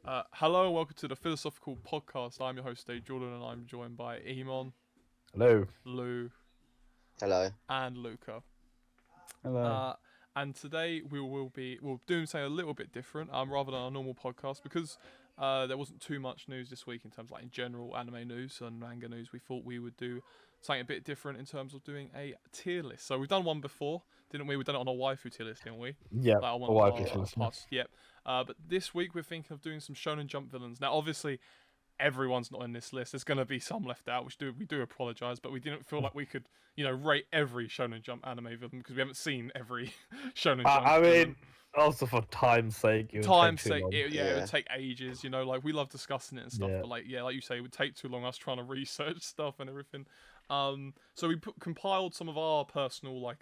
Hello and welcome to the Philosophical Podcast. I'm your host, Dave Jordan, and I'm joined by Emon, Hello. Lou, Hello. and Luca. Hello. And today we'll doing something a little bit different, rather than our normal podcast, because there wasn't too much news this week in terms of, like, in general anime news and manga news. We thought we would do something a bit different in terms of doing a tier list. So we've done one before, didn't we? We've done it on a waifu tier list, didn't we? Yeah, Like, on one a of our waifu tier list. podcasts. Yep. But this week we're thinking of doing some Shonen Jump villains. Now, obviously, everyone's not in this list. There's going to be some left out, which we do apologise, but we didn't feel like we could, rate every Shonen Jump anime villain because we haven't seen every Shonen Jump. I villain. mean, also for time's sake, it would take ages. Like, we love discussing it and stuff, but like you say, it would take too long. Us trying to research stuff and everything. So we compiled some of our personal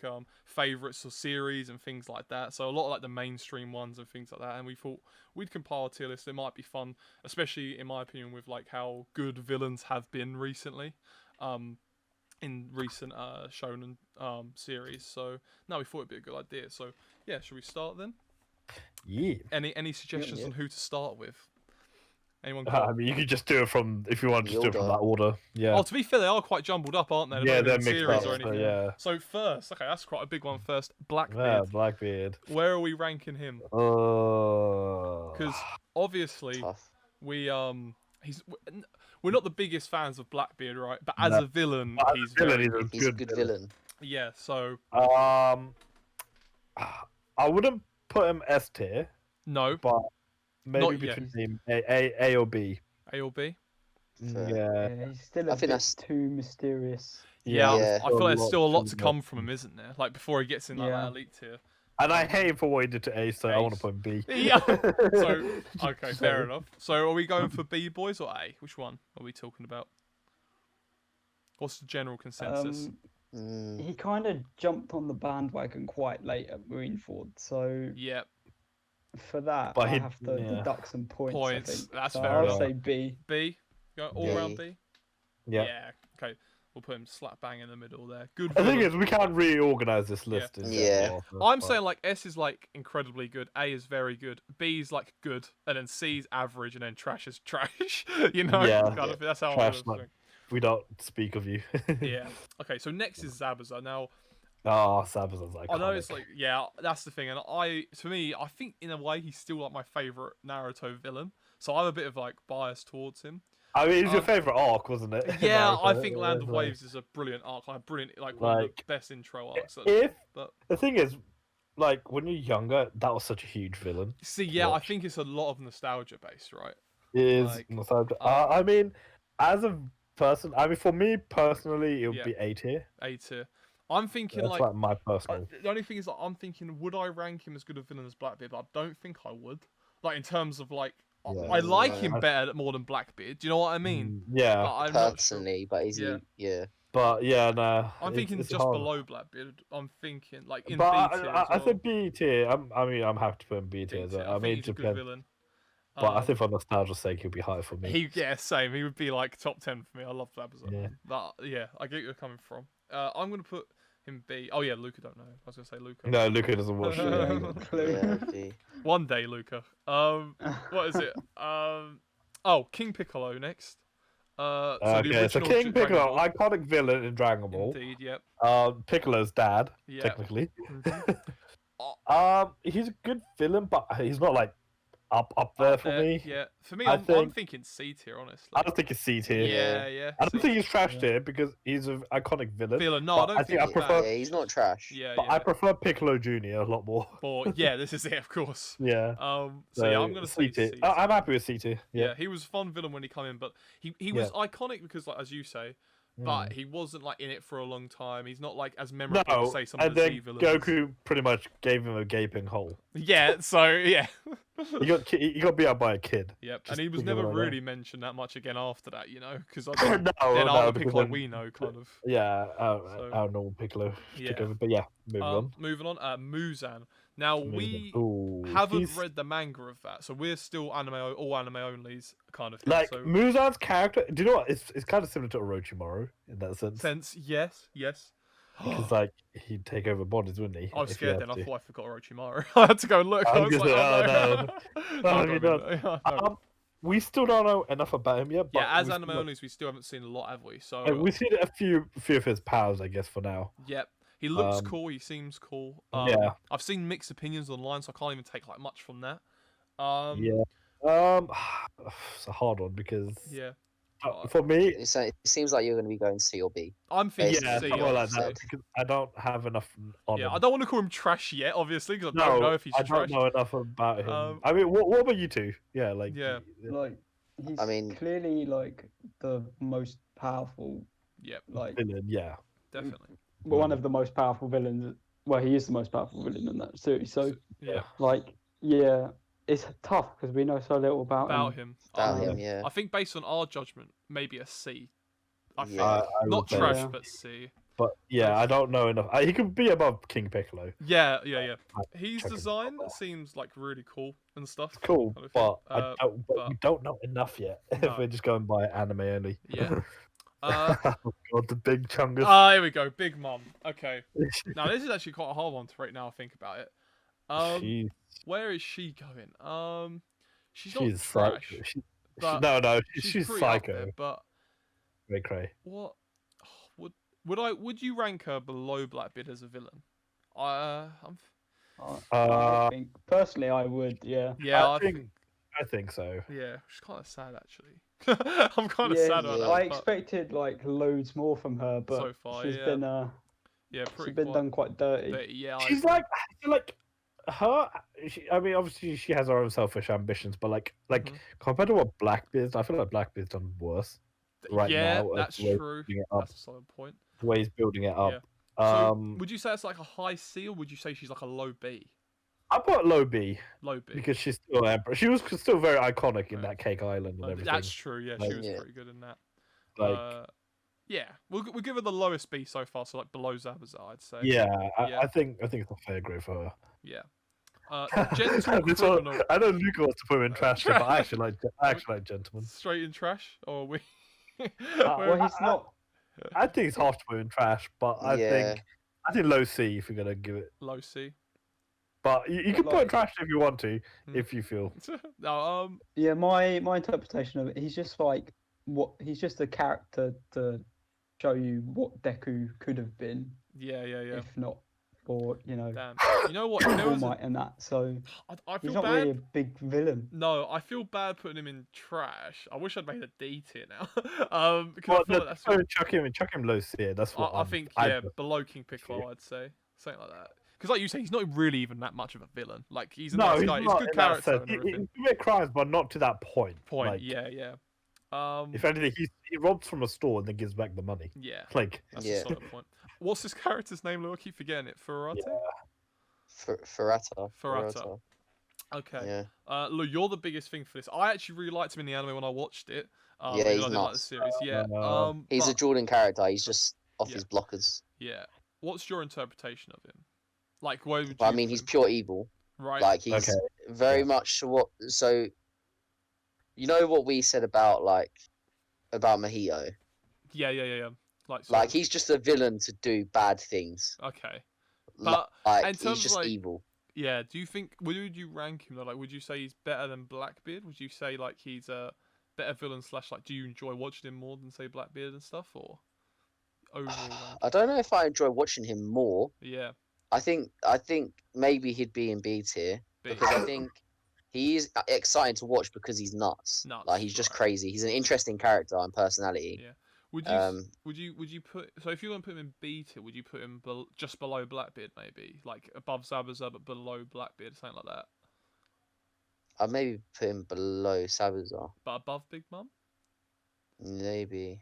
favorites of series and things like that. So a lot of the mainstream ones and things like that. And we thought we'd compile a tier list. It might be fun, especially in my opinion, with how good villains have been recently, in recent Shonen series. So no, we thought it'd be a good idea. So yeah, should we start then? Yeah. Any suggestions on who to start with? Anyone? I mean, you could just do it from if you want to just do it from that order. Yeah. Oh, to be fair, they are quite jumbled up, aren't they? They're mixed up. Or anything. Yeah. So first, okay, that's quite a big one. First, Blackbeard. Yeah, Blackbeard. Where are we ranking him? Because obviously we're not the biggest fans of Blackbeard, right? But as a villain, he's a good villain. Yeah. So I wouldn't put him S tier. No, but maybe between A or B. A or B. Yeah. He's still a bit too mysterious. Yeah. I feel like there's still a lot to come from him, isn't there? Like before he gets in that elite tier. And I hate him for what he did to A, so I want to put him B. Yeah. So okay, fair enough. So are we going for B, boys, or A? Which one are we talking about? What's the general consensus? He kind of jumped on the bandwagon quite late at Marineford, so yeah. For that, I have to deduct some points. I think. That's so fair I'll enough. say B. B? Go all round B? Yeah. Yeah, okay. We'll put him slap bang in the middle there. Good. The thing is, we can't reorganize this list. I'm saying S is incredibly good, A is very good, B is good, and then C is average, and then trash is trash. That's how I think. We don't speak of you. Yeah. Okay, so next is Zabuza. Now, Zabuza's iconic. I know it's that's the thing, and I think in a way he's still my favorite Naruto villain. So I have a bit of bias towards him. I mean, it's your favorite arc, wasn't it? Yeah, I think Land of Waves is a brilliant arc, one of the best intro arcs. But the thing is, when you're younger, that was such a huge villain. See, I think it's a lot of nostalgia based, right? It is nostalgia. I mean, as a person, for me personally, it would be A tier. A tier. I'm thinking that's my personal. The only thing is I'm thinking, would I rank him as good a villain as Blackbeard? But I don't think I would. In terms of I like him better more than Blackbeard. Do you know what I mean? Yeah. But I'm personally, not sure. but is he? Yeah. But no. I'm thinking just hard. below Blackbeard. I'm thinking in but B tier. I said B tier. I'm happy to put him B tier. I mean, he's a good villain. But I think for nostalgia's sake, he'll be high for me. Same. He would be top 10 for me. I love Zabuza. Yeah. But yeah, I get where you're coming from. I'm gonna put him B. Oh yeah, Luca don't know. I was gonna say Luca. No, Luca doesn't watch it. One day, Luca. What is it? King Piccolo next. So King Piccolo, iconic villain in Dragon Ball. Indeed, yep. Piccolo's dad, technically. Mm-hmm. He's a good villain, but he's not up there for me. Yeah, for me, I'm thinking C tier, honestly. I don't think it's C tier. Yeah. I don't think he's trash tier because he's an iconic villain. No, I think I prefer. Yeah, he's not trash. Yeah, but I prefer Piccolo Jr. a lot more. This is it, of course. Yeah. I'm gonna say C tier. I'm happy with C tier. Yeah, he was a fun villain when he came in, but he was iconic because, as you say. But he wasn't in it for a long time. He's not as memorable to say some of the Z villains. Goku pretty much gave him a gaping hole. Yeah, so yeah. he got beat up by a kid. Yep, and he was never really mentioned that much again after that, because Piccolo we know kind of. Yeah, our normal Piccolo took over. But yeah, moving on. Muzan. Now we haven't read the manga of that, so we're still all anime onlys kind of thing. Muzan's character, do you know what? It's kind of similar to Orochimaru in that sense. Yes. Because he'd take over bodies, wouldn't he? I was scared then. I thought I forgot Orochimaru. I had to go and look. I was no. we still don't know enough about him yet. But Yeah, as we anime still- onlys, we still haven't seen a lot, have we? So we've seen a few of his powers, I guess, for now. yep. He looks Um, cool. He seems cool. Yeah. I've seen mixed opinions online, so I can't even take like much from that. Yeah. It's a hard one because Yeah. for me, It seems like you're going to be going C or B. I'm thinking yeah, C. somewhere like honestly. that because I don't have enough on Yeah, him. I don't want to call him trash yet, obviously, because I No, don't know if he's I trash. don't know enough about him. Um, I mean, what about you two? Yeah, like Yeah. Like he's I mean- clearly like the most powerful, Yep, like villain, yeah. definitely. one of the most powerful villains. Well, he is the most powerful villain in that series. So, Yeah, like, yeah, it's tough because we know so little about him. About Um, him, yeah. I think based on our judgment, maybe a C. I think. Yeah. I Not would say- trash, Yeah. but C. But yeah, I don't know enough. He could be above King Piccolo. Yeah. I'd His check him design out. seems like really cool and stuff. Cool, kind of but, thing. but we don't know enough yet. No. If we're just going by anime only. Yeah. Oh God, the big chungus. Here we go. Big Mum. Okay. Now this is actually quite a hard one to rate now I think about it. She's Where is she going? She's not she's trash. psycho. but No, she's she's pretty up there, psycho. but Cray cray. what would you rank her below Blackbeard as a villain? I'm I think personally, I would. Yeah. yeah, I think so. yeah, she's kind of sad actually. I'm kind of Yeah, sad about yeah. that. I but expected like loads more from her, but So far, she's yeah. been yeah, pretty she's been quiet. done quite dirty. But yeah, She's like her. I mean, obviously she has her own selfish ambitions, but like Mhm. compared to what Blackbeard's, I feel like Blackbeard's done worse right yeah, now. that's the way he's true. building it up. That's a solid point. The way he's building it up. Yeah. So, Um, would you say it's like a high C, or would you say she's like a low B? I put low B Low B. because she's still emperor. She was still very iconic in Right. that Cake Island and Low B. everything. That's true. Yeah, she Like, was yeah. pretty good in that. Like, Yeah, we'll give her the lowest B so far, so like below Zabuza, I'd say. yeah, yeah. I think it's a fair grade for her. Yeah. Gentle This one- criminal. I know Luca wants to put him in trash, but I actually like Gentleman. Straight in trash, or are we? Well, he's not. I think it's harsh to put him in trash, but I Yeah. think low C if you're gonna give it. Low C. But you can put Like- in trash if you want to, Hmm. if you feel. No, Yeah, my interpretation of it, he's just like he's just a character to show you what Deku could have been yeah. if not for Damn. You know what? You know, All as a- Might and that. So I he's feel not bad. really a big villain. No, I feel bad putting him in trash. I wish I'd made a D tier now. Because Well, I feel no, like that's. chuck him low C. That's what I think below King Piccolo, I'd say something like that. Because like you say, he's not really even that much of a villain. Like he's a No, nice he's guy. He's not a good in that character sense. and He everything. commit crimes, but not to that point. Like, Yeah. if anything, he robs from a store and then gives back the money. Yeah, Like, that's Yeah. a solid point. What's this character's name, Lou? I keep forgetting it. Ferrate? Ferrata. Ferrata. Okay. Yeah. Lou, you're the biggest thing for this. I actually really liked him in the anime when I watched it. Yeah, even he's though I didn't like the nuts. series. Yeah. He's a but- Jordan character. He's just off Yeah. his blockers. Yeah. What's your interpretation of him? Like, where would you? But, I mean, put he's him? pure evil. Right. Like he's Okay. very Yeah. much what. So, you know what we said about Mojito. Yeah. Like. Like he's just a villain to do bad things. Okay. Li- But like in he's terms of, just like, evil. Yeah. Do you think? Would you rank him though? Like, would you say he's better than Blackbeard? Would you say like he's a better villain / like? Do you enjoy watching him more than say Blackbeard and stuff, or overall? rank? I don't know if I enjoy watching him more. Yeah. I think maybe he'd be in B tier B. because I think he is exciting to watch because he's nuts. Nuts, Like he's just right. crazy. He's an interesting character and personality. Yeah. Would you would you put so if you want to put him in B tier, would you put him just below Blackbeard maybe, like above Zabuza but below Blackbeard, something like that, I'd maybe put him below Salazar. but above Big Mum? Maybe.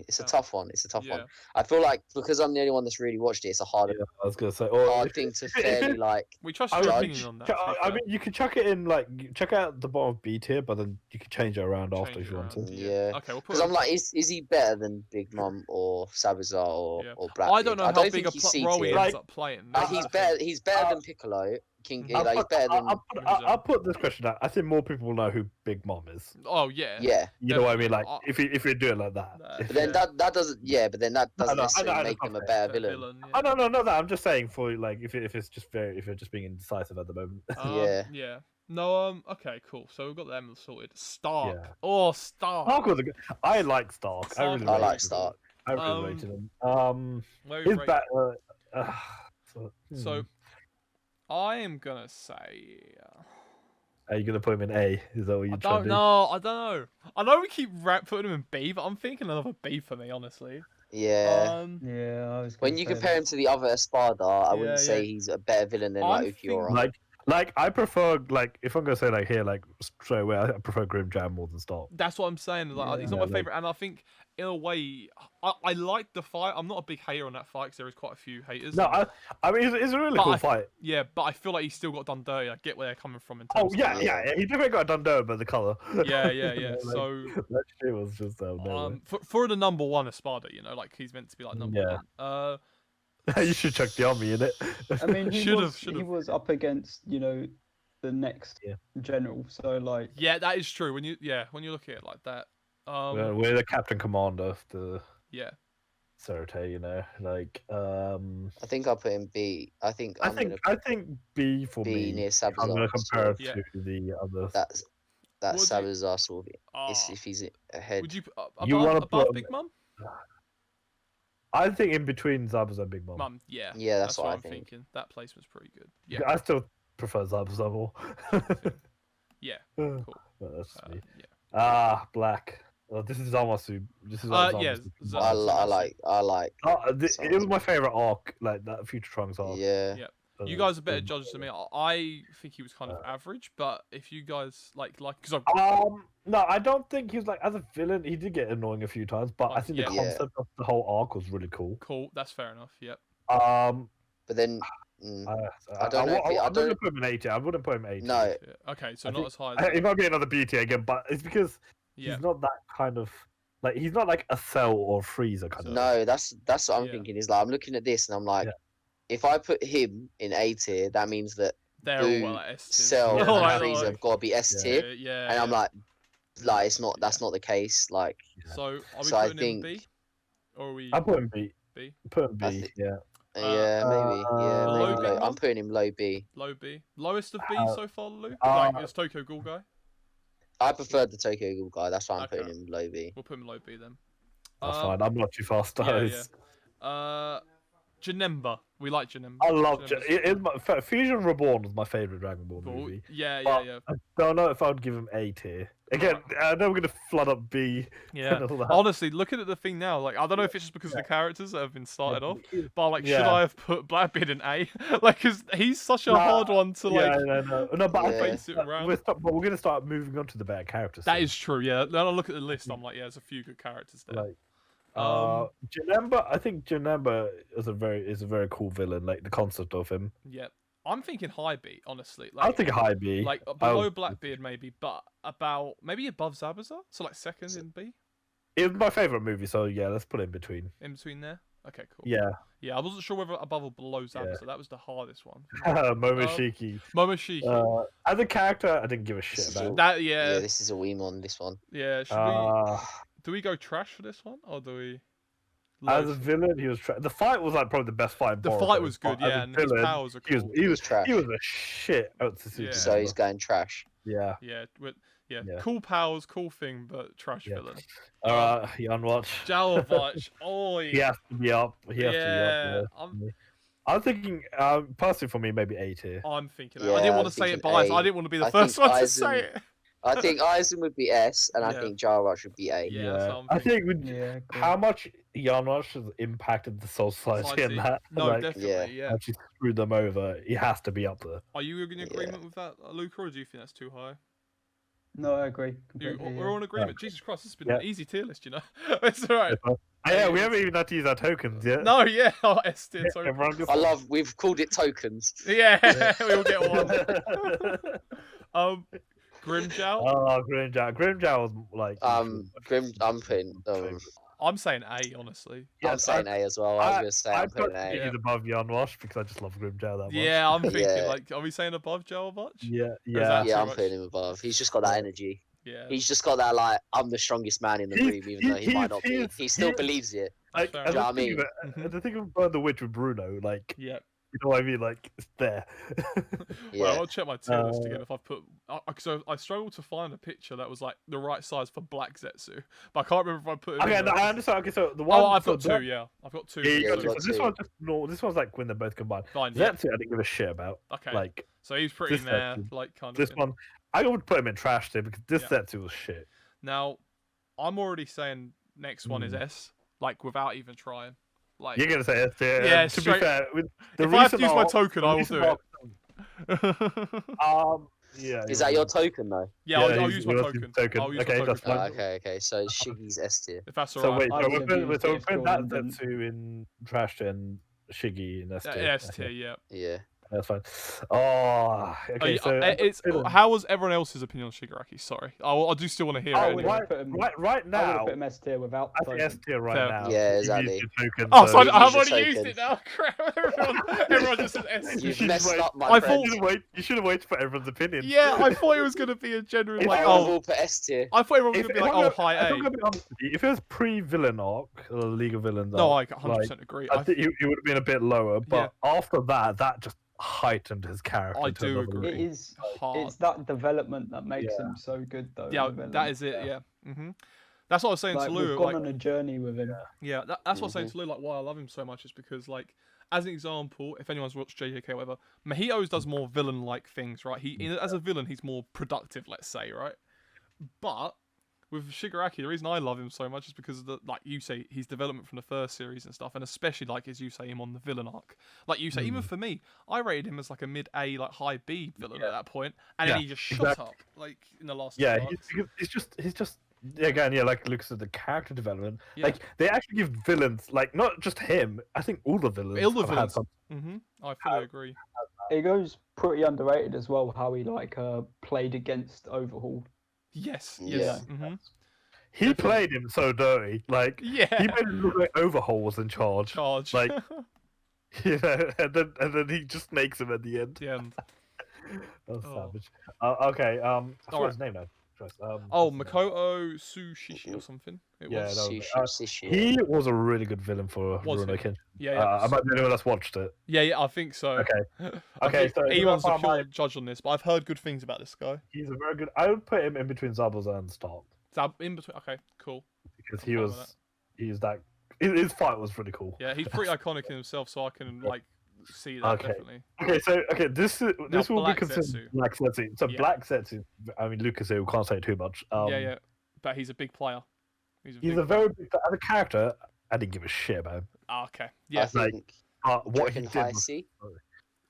It's a Oh. tough one. It's a tough Yeah. one. I feel like because I'm the only one that's really watched it, it's a hard, yeah, I was gonna say. Or hard thing to fairly like. We trust I your would- opinion on that. to be I fair. mean, you could chuck it in check out the bottom of B tier, but then you could change it around after Change if you it want around, to. Yeah. Okay, we'll put Because him- I'm like, is he better than Big Mum or Salazar or Yeah. Blackbeard? I don't know I how don't big think a he's C role he tier. ends Like, up playing. Like, That's the thing. he's better than Piccolo. King. Mhm. Like he's better than. I'll put this question out. I think more people know who Big Mom is. Oh yeah. Yeah. You know what I mean? Like, Definitely. if you do it like that. Nah. If But then you- that doesn't. Yeah. But then that doesn't know, I necessarily know, make him a okay. better That villain. yeah. Oh no, no, no, that I'm just saying for like if you're just being indecisive at the moment. Yeah. Yeah. No, okay, cool. So we've got them sorted. Stark. Yeah. Oh, Stark. Stark was a good. I like Stark. Stark. I like Stark. I really rated him. Where we His rate- back. So, I am gonna say. Are you gonna put him in A? Is that what you're I trying don't to do? know. I don't know. I know we keep putting him in B, but I'm thinking another B for me, honestly. Yeah. Yeah, I was. When gonna you say compare that. him to the other Espada, I Yeah, wouldn't say he's a better villain than I'm like Ukiura. Like I prefer if I'm gonna say here straight away, I prefer Grimjaw more than Stark. That's what I'm saying. Like, he's not Yeah, my favorite, and I think in a way, I like the fight. I'm not a big hater on that fight because there is quite a few haters. No, I mean it's a really cool fight. Yeah, but I feel like he still got done dirty. I get where they're coming from in Oh terms. yeah, of, yeah, he definitely got done dirty by the color. Yeah. Like, So that shit was just for the number one Espada, like he's meant to be like number one. You should chuck the army in it. I mean, he Should've. was up against the next general. So like. Yeah, that is true. When you look at it like that. We're the captain commander of the Cerate, I think I'll put him B. I think B for B me. near Sabazar. I'm gonna compare it Yeah. to the other. That's Sabazar sort of. If he's ahead. Would you wanna above put- Big Mum? I think in between Zabuz and Big Mom. Mum, yeah. Yeah, that's what I I'm think. thinking. That placement's pretty good. Yeah, I still prefer Zabuz more. yeah. Cool. But that's just me. Yeah. Black. Oh, this is Zamasu. This is Yeah, Zamasu. I like. It was my favorite arc, like that Future Trunks arc. Yeah. You guys are better judges than me. I think he was kind of average, but if you guys because no, I don't think he was as a villain. He did get annoying a few times, but I think the concept of the whole arc was really cool. Cool, that's fair enough. Yep. But then. I don't know. I wouldn't put him in A tier. I wouldn't put him in A tier. No. Yeah. Okay, so not as high. It might be another B tier again, but it's because he's not that kind of he's not like a Cell or Frieza kind of. No, that's what I'm thinking. Is I'm looking at this and I'm like, if I put him in A tier, that means that they're all S tier. Cell and Frieza have got to be S tier. Yeah. And I'm like it's not. That's not the case. Like. So are we So I putting him think- B? Or are we? I'm putting B. B. Put him B. Yeah. Yeah, maybe. Yeah, Low maybe B, low. Mum? I'm putting him low B. Low B. Lowest of B so far, Lou? It's Tokyo Ghoul guy. I preferred the Tokyo Ghoul guy. That's why I'm Okay. putting him low B. We'll put him low B then. That's fine. I'm not too fast. Janemba. We like Janemba. I love Janemba's Fusion Reborn was my favorite Dragon Ball cool. movie. Yeah. I don't know if I would give him A tier. Again, I know we're gonna flood up B. Yeah. and all that. Honestly, looking at the thing now, I don't know if it's just because of the characters that have been started off, but should I have put Blackbeard in A? Because he's such a hard one to no, but Yeah. base it around. but we're gonna start moving on to the better characters. That is true. Yeah. Then I look at the list. I'm like, there's a few good characters there. Janemba, I think Janemba is a very cool villain. Like the concept of him. Yeah. I'm thinking high B, honestly. I think high B. Below Blackbeard maybe, but maybe above Zabazar. So second in B. It was my favorite movie, so yeah, let's put it in between. In between there. Okay, cool. Yeah. Yeah, I wasn't sure whether above or below Zabazar. That was the hardest one. Momoshiki. Momoshiki. As a character, I didn't give a shit about. That Yeah, this is a Weemon. This one. Yeah. Do we go trash for this one, or do we? As a villain, he was the fight was probably the best fight. The fight was good, yeah, and his powers are cool. He was trash. He was a shit out to see. So he's going trash. Yeah. Yeah. Cool powers, cool thing, but trash villain. Alright, Yanwatch. Jalvach. Oh, he has to be up. He has to be up. I'm thinking, personally for me, maybe A tier. I'm thinking. I didn't want to say it biased. I didn't want to be the first one to say it. I think Aizen would be S, and I think Jalvach would be A. Yeah. I think how much Yanwatch has impacted the Soul Society in that. No, definitely. Yeah. Actually screwed them over. He has to be up there. Are you in agreement with that, Luca, or do you think that's too high? No, I agree. We're all in agreement. Jesus Christ, this has been an easy tier list, It's alright. Yeah, we haven't even had to use our tokens yet. No, yeah, S tier. We've called it tokens. Yeah, we all get one. Grimjow. Oh, Grimjow. Grimjow was I'm putting. I'm saying A, honestly. Yeah, I'm saying A as well. I was gonna say I'm putting A. He's above Yanwash because I just love Grimjow that much. Yeah, I'm thinking are we saying above Jalvach? Yeah. I'm putting him above. He's just got that energy. Yeah. He's just got that I'm the strongest man in the room, even though he might not be. He still believes it. The thing of Burn the Witch with Bruno, You know what I mean? Like it's there. Yeah. Well, I'll check my tier list again if I've put. So I struggled to find a picture that was like the right size for Black Zetsu, but I can't remember if I put it. Okay, no, I understand. Okay, so the one. Oh, I've got two. Yeah, I've got two. Yeah, got so this two. one's just this one's like when they're both combined. Fine. Yeah. Zetsu, I didn't give a shit about. Okay. Like So he's pretty this there, Zetsu- like kind of. this one, I would put him in trash tier because this Yeah. Zetsu was shit. Now, I'm already saying next one is Mm. S, like without even trying. Like, You're gonna say S tier. Yeah, and to straight- be fair, with the if I have to recent use my arc- token, the I will recent do arc- it. Yeah. Is that your token though? Yeah, I'll use my yours token. is token. I'll use Okay, my that's token. fine. Okay. So Shiggy's S tier. If that's So alright. wait, I so would we're have putting, used so it we're if putting that Jordan Zetsu in trash tier and Shiggy in S tier. S tier, yeah. Yeah. That's fine. Oh, okay. So it's villain. how was everyone else's opinion on Shigaraki? Sorry, I do still want to hear Oh, it. I Anyway. would've put him- right I would now, have put him S tier without. I think S tier right Fair. now. Yeah, You exactly. used your token, Oh, so so you I've use your already used token. it now. Crap! Everyone just says S. You've should messed wait. up, my I friend. you should have waited for everyone's opinion. Yeah, I thought it was gonna be a genuine If like, I Everyone oh, will put S tier. I thought everyone was If, gonna be like, oh, high if I'm A. gonna be honest with you, if it was pre-villain arc, League of Villains No, I arc, 100% agree. I think it would have been a bit lower. But after that just heightened his character. I to do another agree. It level. is. hard. It's that development that makes Yeah. him so good, though. Yeah, the villain. that is it. Yeah. That's what I was saying Like, to we've Lou. gone Like, on a journey with him. yeah, that's what I was saying to Lou. Like, why I love him so much is because, like, as an example, if anyone's watched JJK or whatever, Mahito's does more villain-like things, right? As a villain, he's more productive, let's say, right? But with Shigaraki, the reason I love him so much is because of the, like you say, his development from the first series and stuff, and especially like as you say, him on the villain arc. Like you say, even for me, I rated him as like a mid A, like high B villain at that point, and then he just shot up like in the last. Yeah, two arcs. he's just again, like Lucas said, the character development. Yeah. Like they actually give villains, like not just him. I think all the villains. All the have had villains. some- I fully agree. It goes pretty underrated as well. How he like played against Overhaul. Yes. Yeah. Yes. He played him so dirty. Like Yeah. he made it look like Overhaul was in charge. Charge. Like, you know, and then he just makes him at the end. the end. That's Oh. savage. Okay. I forgot Alright. his name now. Oh, what's his name? Makoto Sushishi or something. It Yeah, was. no, Sushi. He was a really good villain for Was Rurouni he? Kenshin. Yeah. I might be the only one that's watched it. Yeah, I think so. Okay. I Okay, think so Ewan's the that's why pure judge on this, but I've heard good things about this guy. He's a very good. I would put him in between Zabuza and Stark In between. Okay, cool. because I'm fine with that. he's that. His fight was really cool. Yeah, he's pretty iconic in himself, so I can like see that Okay. definitely. Okay. This will Black be considered Zetsu. Black Zetsu. So Yeah. Black Zetsu. I mean, Lucas here, we can't say too much. Yeah, but he's a big player. He's a, He's big a very big. As a character, I didn't give a shit about him. okay. I Yeah. like, think. But Do you what he reckon did high was, C?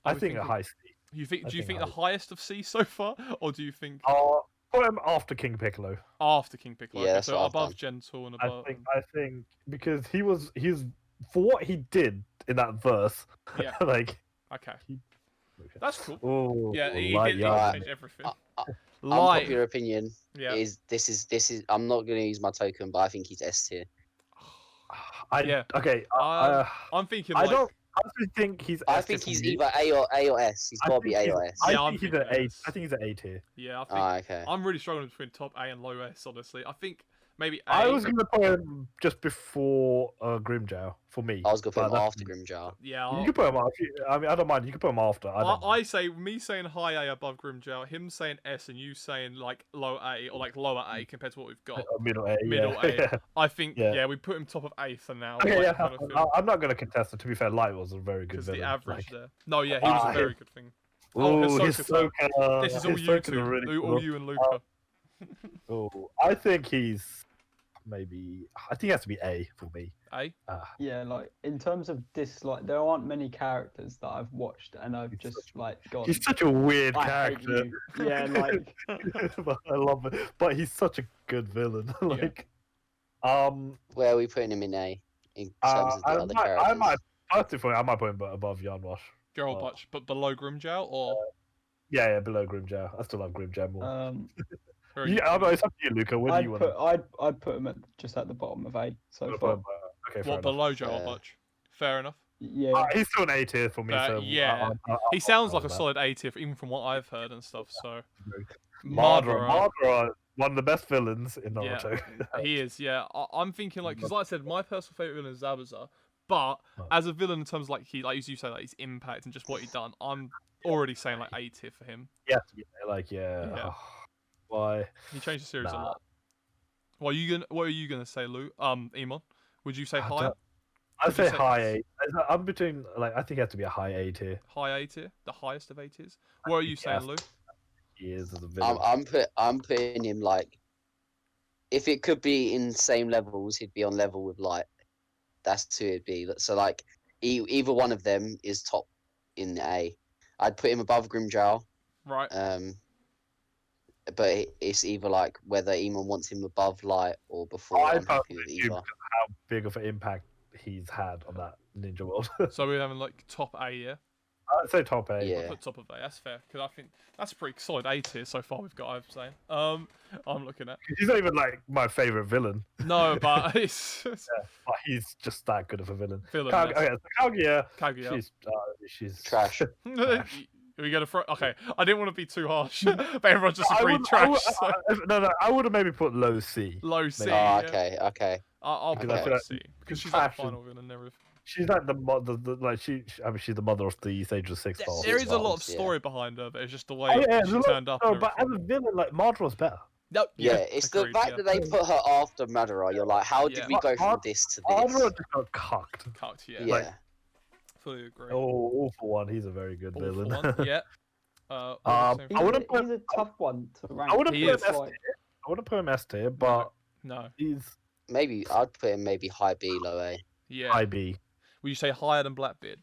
I was think a thinking- high C. You think? I Do you think think the high. highest of C so far, or do you think Put him after King Piccolo. after King Piccolo? Yeah, Okay, that's so what I've above done. Gentle and I above. think because he's for what he did in that verse. Yeah. like. Okay. That's cool. Oh, Yeah, he light did yarn. change everything. Unpopular Light. opinion Yeah. is this is. I'm not gonna use my token, but I think he's S tier. Yeah. Okay. I'm thinking. I Like, don't honestly think he's. I S think tier he's for me. either A or S. He's I got to be think A or he's- S. I Yeah, I'm think he's an thinking A. S. I think he's an A tier. Yeah, I think. Ah, okay. I'm really struggling between top A and low S. Honestly, I think maybe A. I was gonna put him just before Grimjow for me. I was gonna put him but that's after me. Grimjar. Yeah. You I'll- can put him after. I mean, I don't mind. You can put him after. I say me saying high A above Grimjow, him saying S, and you saying like low A or like lower A compared to what we've got. Middle A. Middle yeah. A. I think Yeah. yeah, we put him top of A for now. Okay, like, yeah. kind of feel, I'm not gonna contest it. To be fair, Light was a very good because the villain. average Like, there. No, yeah, he was a very good thing. Oh, ooh, Ahsoka Hisoka. This is all you Hisoka's two, really all cool. you and Luca. Oh, I think he's maybe. I think he has to be A for me. A. Yeah, like in terms of dislike, there aren't many characters that I've watched and I've just like gone. He's such a weird I hate character. you. Yeah, like But I love it. But he's such a good villain. like, Where are we putting him in A in terms of the other characters? I might put him above Yarnwash. Girl Oh. Butch, but below Grimjow or Yeah, below Grimjow. I still love Grimjow more. very yeah, good. it's up to you, Luca. What do you want? I'd put him just at the bottom of A. So to far. put him? Okay, fair What enough. below Joel Fair. Butch? Fair enough. Yeah, He's still an A tier for me. So yeah. He sounds like a solid A tier, even from what I've heard and stuff. So Madara, one of the best villains in Naruto. he is. Yeah, I'm thinking like because like I said, my personal favorite villain is Zabuza, But as a villain, in terms of like you say, like his impact and just what he done, I'm already saying like A tier for him. Yeah, yeah. Why? He changed the series a lot. What are you gonna say, Lou? Emon, would you say higher? I'd say high A. I'm between I think it has to be a high A tier. High A tier, the highest of A tiers. What are you saying, Lou? He is as a villain. I'm putting him like, if it could be in same levels, he'd be on level with like, that's who it'd be. So like, either one of them is top in A. I'd put him above Grimjow. Right. But it's either like whether Emon wants him above Light or before. I'm happy with either. How big of an impact he's had on that ninja world. So we're having like top A, yeah. I'd say top A. Yeah. I'll put top of A. That's fair because I think that's a pretty solid A tier so far. We've got. I'm saying. I'm looking at. He's not even like my favorite villain. No, but it's. But he's just that good of a villain. Kaguya. She's trash. Are we gonna okay, I didn't want to be too harsh, but everyone just agreed trash. No, I would have maybe put low C. Low C. Oh, okay. I'll put low C because she's like the final villain and everything. She's like the mother, she's the mother of the Sage of Six Stars. There is a lot of story behind her, but it's just the way she turned up. No, but as a villain, like Madra's better. No, yeah, it's the fact that they put her after Madara. You're like, how did we go from this to this? Madara just got cucked. Yeah. Fully agree. All for one, he's a very good villain. Yeah. He's a tough one to rank. I wouldn't put him S tier, but no, he's maybe I'd put him maybe high B, low A. Yeah. High B. Would you say higher than Blackbeard?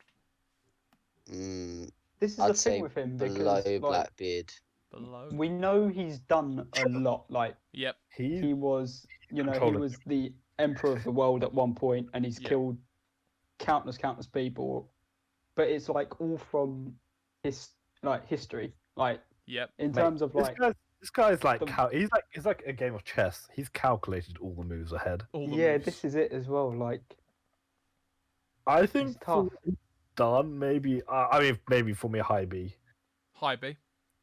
This is I'd the thing with him because below Blackbeard. Below. We know he's done a lot. Like, yep, he was, he was the emperor of the world at one point, and he's killed countless people. But it's like all from his history. Like, in terms of like. This guy's like he's like a game of chess. He's calculated all the moves ahead. Moves. This is it as well. Like, I think done maybe. I mean, maybe for me high B. High B.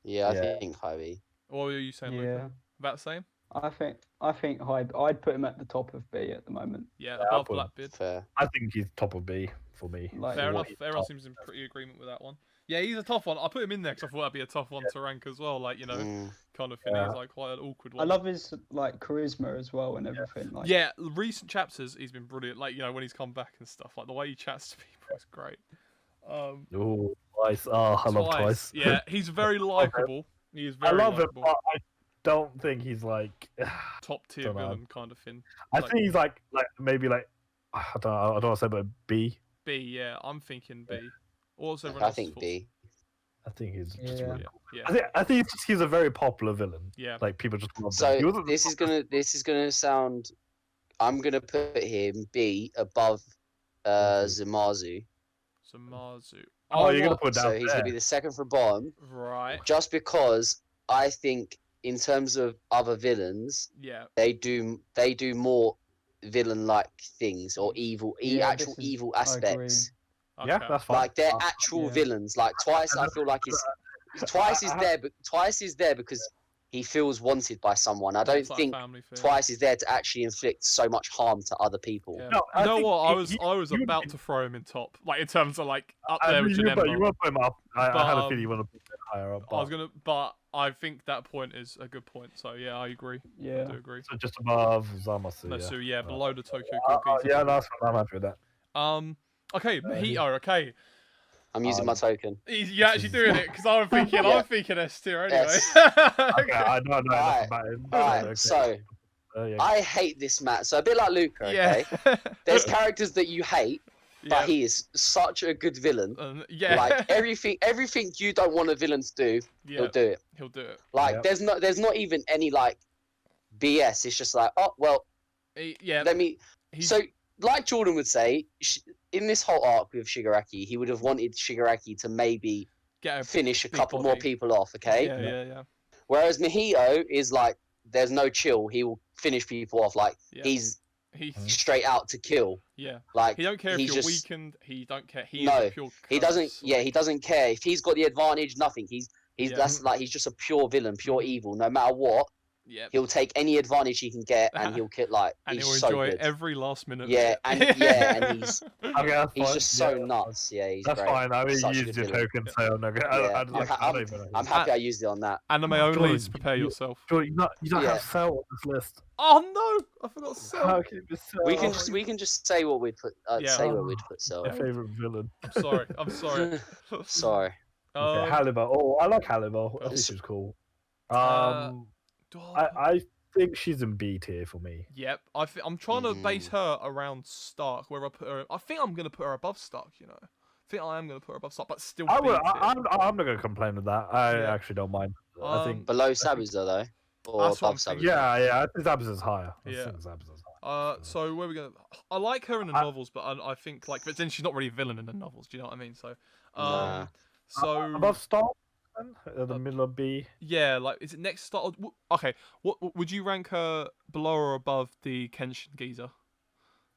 Yeah, I think high B. What were you saying? Yeah, about the same. I think high. I'd put him at the top of B at the moment. Yeah, above Blackbeard. Fair. I think he's top of B for me. Fair enough. Everyone seems in pretty agreement with that one. Yeah, he's a tough one. I put him in there because I thought that'd be a tough one to rank as well. Like, kind of thing. He's like quite an awkward one. I love his charisma as well and everything. Like, yeah, recent chapters he's been brilliant. Like, when he's come back and stuff. Like the way he chats to people is great. Oh, Twice. Oh, I love Twice. Yeah, he's very likable. He is very. I love likable. him, but I don't think he's like top tier villain kind of thing. I think he's like maybe I don't want to say, but B. B, yeah, I'm thinking B. Also, I think B. I think he's just really cool. Yeah. I think he's a very popular villain. Yeah, like people just love so him. this is gonna sound. I'm gonna put him B above Zamasu. Zamasu. Oh, you're gonna put down. So he's gonna be the second from bottom. Right. Just because I think in terms of other villains, they do more villain-like things or evil aspects. Yeah, that's fine. Like they're actual villains. Like Twice, I feel like Twice is there because he feels wanted by someone. I don't think Twice is there to actually inflict so much harm to other people. Yeah. No, you know what? I was about to throw him in top, like in terms of like up there with Janemba. You want to put him up. I had a feeling you want to put him higher up. But I think that point is a good point. So yeah, I agree. Yeah, I do agree. So just above Zamasu. No, so yeah, below the Tokyo Cookies. Yeah, that's I'm happy with that. Okay, Mojito. Okay. I'm using my token. You're actually doing it because I'm thinking S tier anyway. Yes. Okay, I don't know enough about him. Alright, okay. So I hate this Matt. So a bit like Luca, okay? There's characters that you hate, but he is such a good villain. Like everything you don't want a villain to do, he'll do it. He'll do it. Like there's not even any like BS. It's just like, oh well. So like Jordan would say, in this whole arc with Shigaraki, he would have wanted Shigaraki to maybe finish a couple more people off, okay? Yeah. Whereas Mojito is like, there's no chill. He will finish people off. Like he's straight out to kill. Yeah. Like he don't care if you're weakened. He don't care. He doesn't. Yeah, he doesn't care if he's got the advantage. Nothing. He's just a pure villain, pure evil. No matter what, Yeah. He'll take any advantage he can get, and he'll kill and he's he'll so enjoy good. every last minute. Yeah, of it. and he's Okay, he's just so nuts. Yeah, he's that's great. fine. I mean, Such a you used good your villain. token, so I'm not gonna. I'm happy I used it on that. Anime only. Prepare yourself. You don't have Cell on this list. Oh no! I forgot Cell. How can it be Cell? We can just say what we'd put. Say where we'd put Cell. My favorite villain. I'm sorry. Sorry. Okay, Hallibal. Oh, I like Hallibal. I think she's cool. I think she's in B tier for me. Yep. I'm trying to base her around Stark. Where I put her. I think I'm gonna put her above Stark. You know. I think I am gonna put her above Stark, but still. I'm not gonna complain with that. I actually don't mind. I think below Sabuza though, or above Sabuza. Yeah. I think Zabuza's higher. Yeah. So where are we going? I like her in the novels, but I think but then she's not really a villain in the novels. Do you know what I mean? So, so above Stark, at the middle of B. Yeah, is it next Stark? Okay, what would you rank her below or above the Kenshin geezer?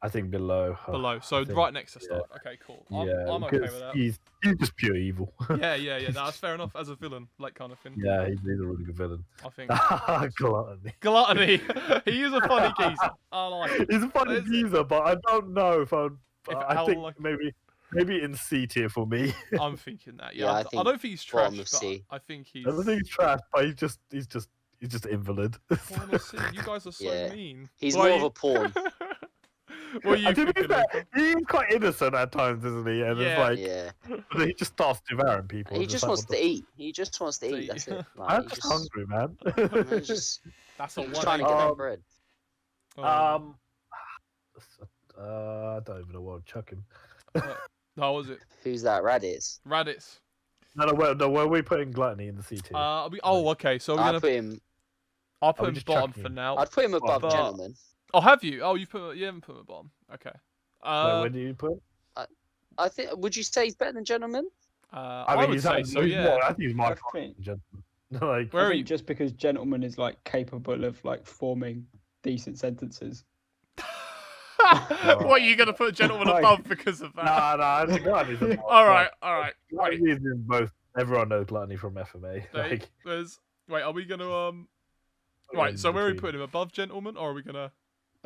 I think below. Below, so right next to Stark. Yeah. Okay, cool. I'm okay with that. He's just pure evil. Yeah. No, that's fair enough as a villain, kind of thing. Yeah, he's a really good villain. I think. Gluttony. He is a funny geezer. I like it. He's a funny geezer, but I don't know if I think maybe in C tier for me. I'm thinking that. Yeah, I don't think he's trash. I think he's. I don't think he's trash, but he's just invalid. You guys are so mean. He's more of a pawn. What are you thinking? He's quite innocent at times, isn't he? And it's he just starts devouring people. He just wants to eat. He just wants to eat. That's it. I'm just hungry, man. That's all. Trying to get that bread. I don't even know what I'm chucking. How was it? Who's that? Raditz. No, where are we putting Gluttony in the C tier? Okay. So we're gonna I'll put him bottom for now. I'd put him above Gentleman. Oh, have you? Oh, you haven't put him at bottom. Okay. Where do you put him? I think. Would you say he's better than Gentleman? I would say so. Yeah. I think he's my Gentleman. Where are you? Just because Gentleman is capable of forming decent sentences. What are you gonna put Gentleman above because of that? No, I think Gluttony's above. All right. Gluttony's in both. Everyone knows Gluttony from FMA. Wait, are we gonna Right, so where are we putting him? Above Gentleman, or are we gonna?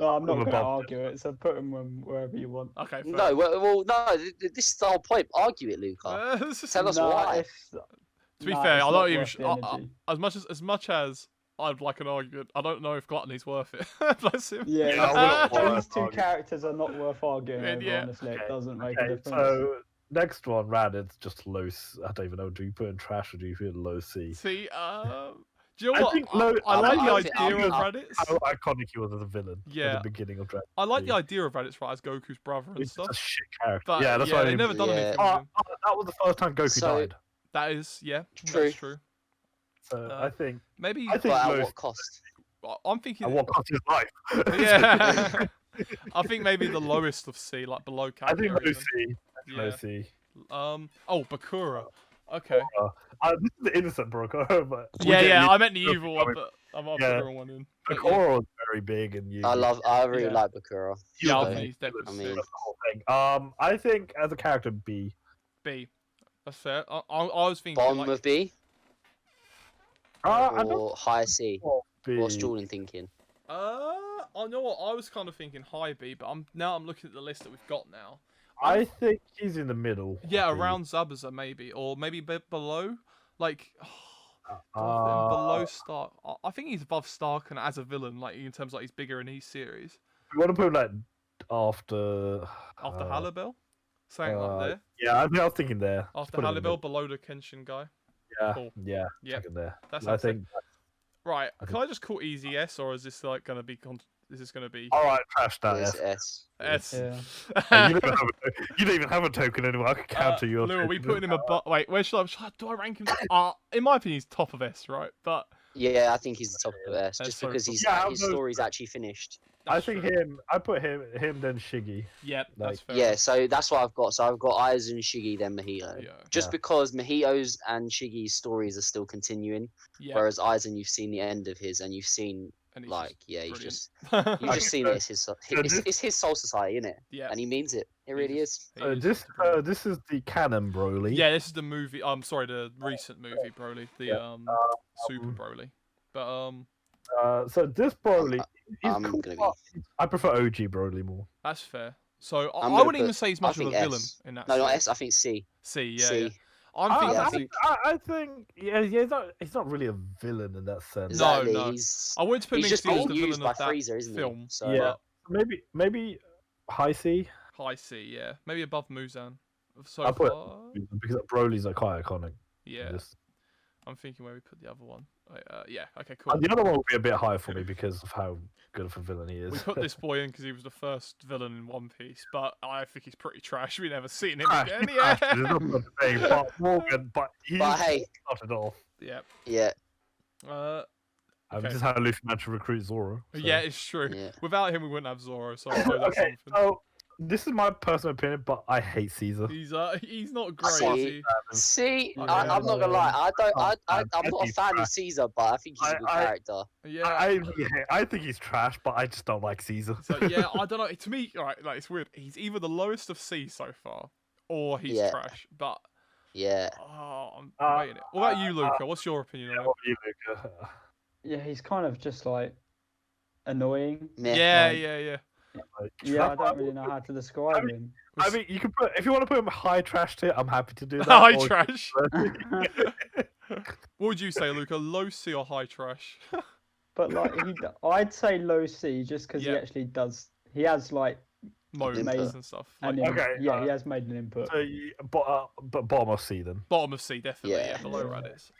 Oh, I'm not going to argue it, so put him wherever you want. Okay. Fair. No, no. This is the whole point. Argue it, Luca. Tell us why. To be fair, I don't even. As much as I'd like an argument, I don't know if Gluttony's worth it. Bless him. Yeah, these two characters are not worth arguing over, honestly. It doesn't make a difference. So, next one, Raditz, just low. I don't even know. Do you put in trash or do you put in low C? See, do you know what? I like the idea of Raditz. How iconic he was as a villain at the beginning of Dragon. I like the idea of Raditz, right, as Goku's brother and stuff. He's a shit character. But, that's why they've never done anything with him. That was the first time Goku died. That is, true. That's true. So I think maybe. At what cost? I'm thinking. At what cost his life? Yeah. I think maybe the lowest of C, below Kaguya. I think low C. Low C. Bakura. Okay. This is the innocent Bakura, but I meant the evil one, but I'm not putting the wrong one in. Bakura was very big and I really like Bakura. Yeah, I think he's I think as a character B. That's fair. I was thinking bottom of B. Or higher C. B. What's Jordan thinking? I know what I was kind of thinking high B, but I'm looking at the list that we've got now. I think he's in the middle. Yeah, around Zabuza maybe, or maybe a bit below, below Stark. I think he's above Stark and as a villain, in terms he's bigger in each series. You want to put him after Hallibal, something like there. Yeah, I was thinking there. After Hallibal, below the Kenshin guy. Yeah, cool. Yeah. There. That's I think. Right, can I just call easy S, or is this going to be? Is this going to be? All right, trash that. S. Yeah. You don't even have a token anymore. I can counter your. Lou, are we putting him above? Wait, where should I? Do I rank him? In my opinion, he's top of S, right? But yeah, I think he's the top of S, just because his story's actually finished. I think him. I put him then Shiggy. Yep, that's fair. Yeah, so that's what I've got. So I've got Aizen, Shiggy, then Mahito. Yeah. Just because Mahito's and Shiggy's stories are still continuing, whereas Aizen, you've seen the end of his, and you've seen he's just you've just seen it. It's his Soul Society, isn't it? Yeah. And he means it. It really is. This is the canon Broly. Yeah, this is the movie. Sorry, the recent movie Broly, the Super Broly. But So this Broly, I'm gonna be. I prefer OG Broly more. That's fair. So I wouldn't even say he's much of a villain in that. No, not S. I think C. C, yeah. C. Yeah. I think he's not really a villain in that sense. Exactly. No. I wouldn't put him as the villain by of that Frieza, isn't film. He? So. Yeah, maybe high C. High C, yeah. Maybe above Muzan. I'll put because Broly's quite iconic. Yeah. I'm thinking where we put the other one. Yeah, okay, cool. The other one will be a bit higher for me because of how good of a villain he is. We put this boy in because he was the first villain in One Piece, but I think he's pretty trash. We've never seen him again. Yeah. But Morgan, he's hey, started off. Yeah. Yeah. This is how Luffy managed to recruit Zoro. So. Yeah, it's true. Yeah. Without him, we wouldn't have Zoro. So I know that's okay, something. so this is my personal opinion, but I hate Caesar. He's not great. See, I'm not gonna lie. I'm not a fan of Caesar, but I think he's a good character. Yeah. I think he's trash, but I just don't like Caesar. So yeah, I don't know. To me, right, like it's weird. He's either the lowest of C so far, or he's trash. But yeah. Oh, I'm waiting. What about you, Luca? What's your opinion on it? What about you, Luca? Yeah, he's kind of just like annoying. Yeah. Yeah, I don't really know how to describe him. I mean, you can put if you want to put him high trash tier, I'm happy to do that. High trash. What would you say, Luca? Low C or high trash? But like, I'd say low C just because he actually does. He has like modes and stuff. Like, he has made an input. So, but bottom of C then. Bottom of C, definitely. Yeah, below Raditz.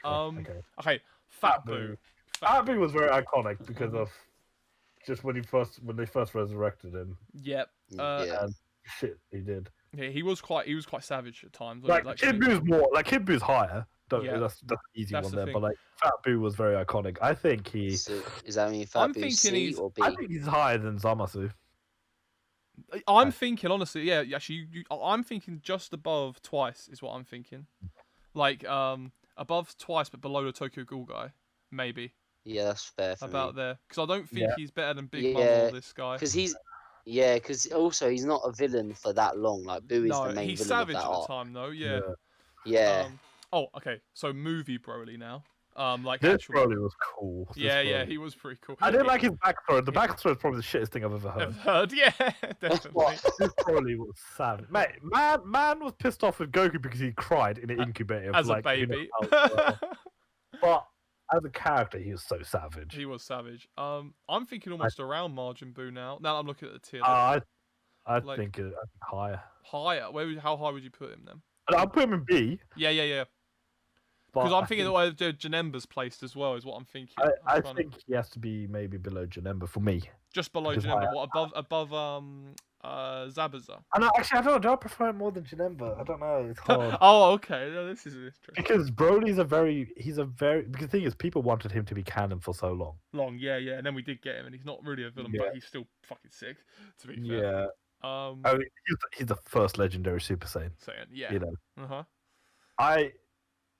Okay, Fat Boo. Fat Boo was very iconic because of just when they first resurrected him. Yep. And shit, he did. Yeah, he was quite savage at times. Like Kid Boo's more. Like Kid Boo's higher. That's an easy one there. Thing. But like Fat Boo was very iconic. I think he. So, is that mean Fat Boo C or B? I think he's higher than Zamasu. I'm thinking honestly, yeah. Actually, I'm thinking just above Twice is what I'm thinking. Like above Twice, but below the Tokyo Ghoul guy, maybe. Yeah, that's fair. About me. there, because I don't think he's better than Big Mom or this guy. Because also he's not a villain for that long. Like Boo is the main he's villain savage of that at arc. the time though. Yeah. Yeah. Okay. So movie Broly now. Like this Broly was cool. Yeah, he was pretty cool. I didn't like his backstory. The backstory is probably the shittest thing I've ever heard. Yeah, definitely. This Broly was savage. Mate, man was pissed off with Goku because he cried in an incubator as a baby. But as a character, he was so savage. He was savage. I'm thinking almost around Margin Buu now. Now I'm looking at the tier. I think higher. Higher? How high would you put him then? I'll put him in B. Yeah. Because I'm thinking where Janemba's placed as well is what I'm thinking. I think he has to be maybe below Janemba for me. Just below Janemba. What above Zabuza? I don't know. I prefer him more than Janemba. I don't know. It's hard. Oh, okay. No, this is interesting. Because Broly's because the thing is, people wanted him to be canon for so long. Yeah. And then we did get him, and he's not really a villain, but he's still fucking sick. To be fair. Yeah. I mean, he's the first legendary Super Saiyan. Yeah. You know.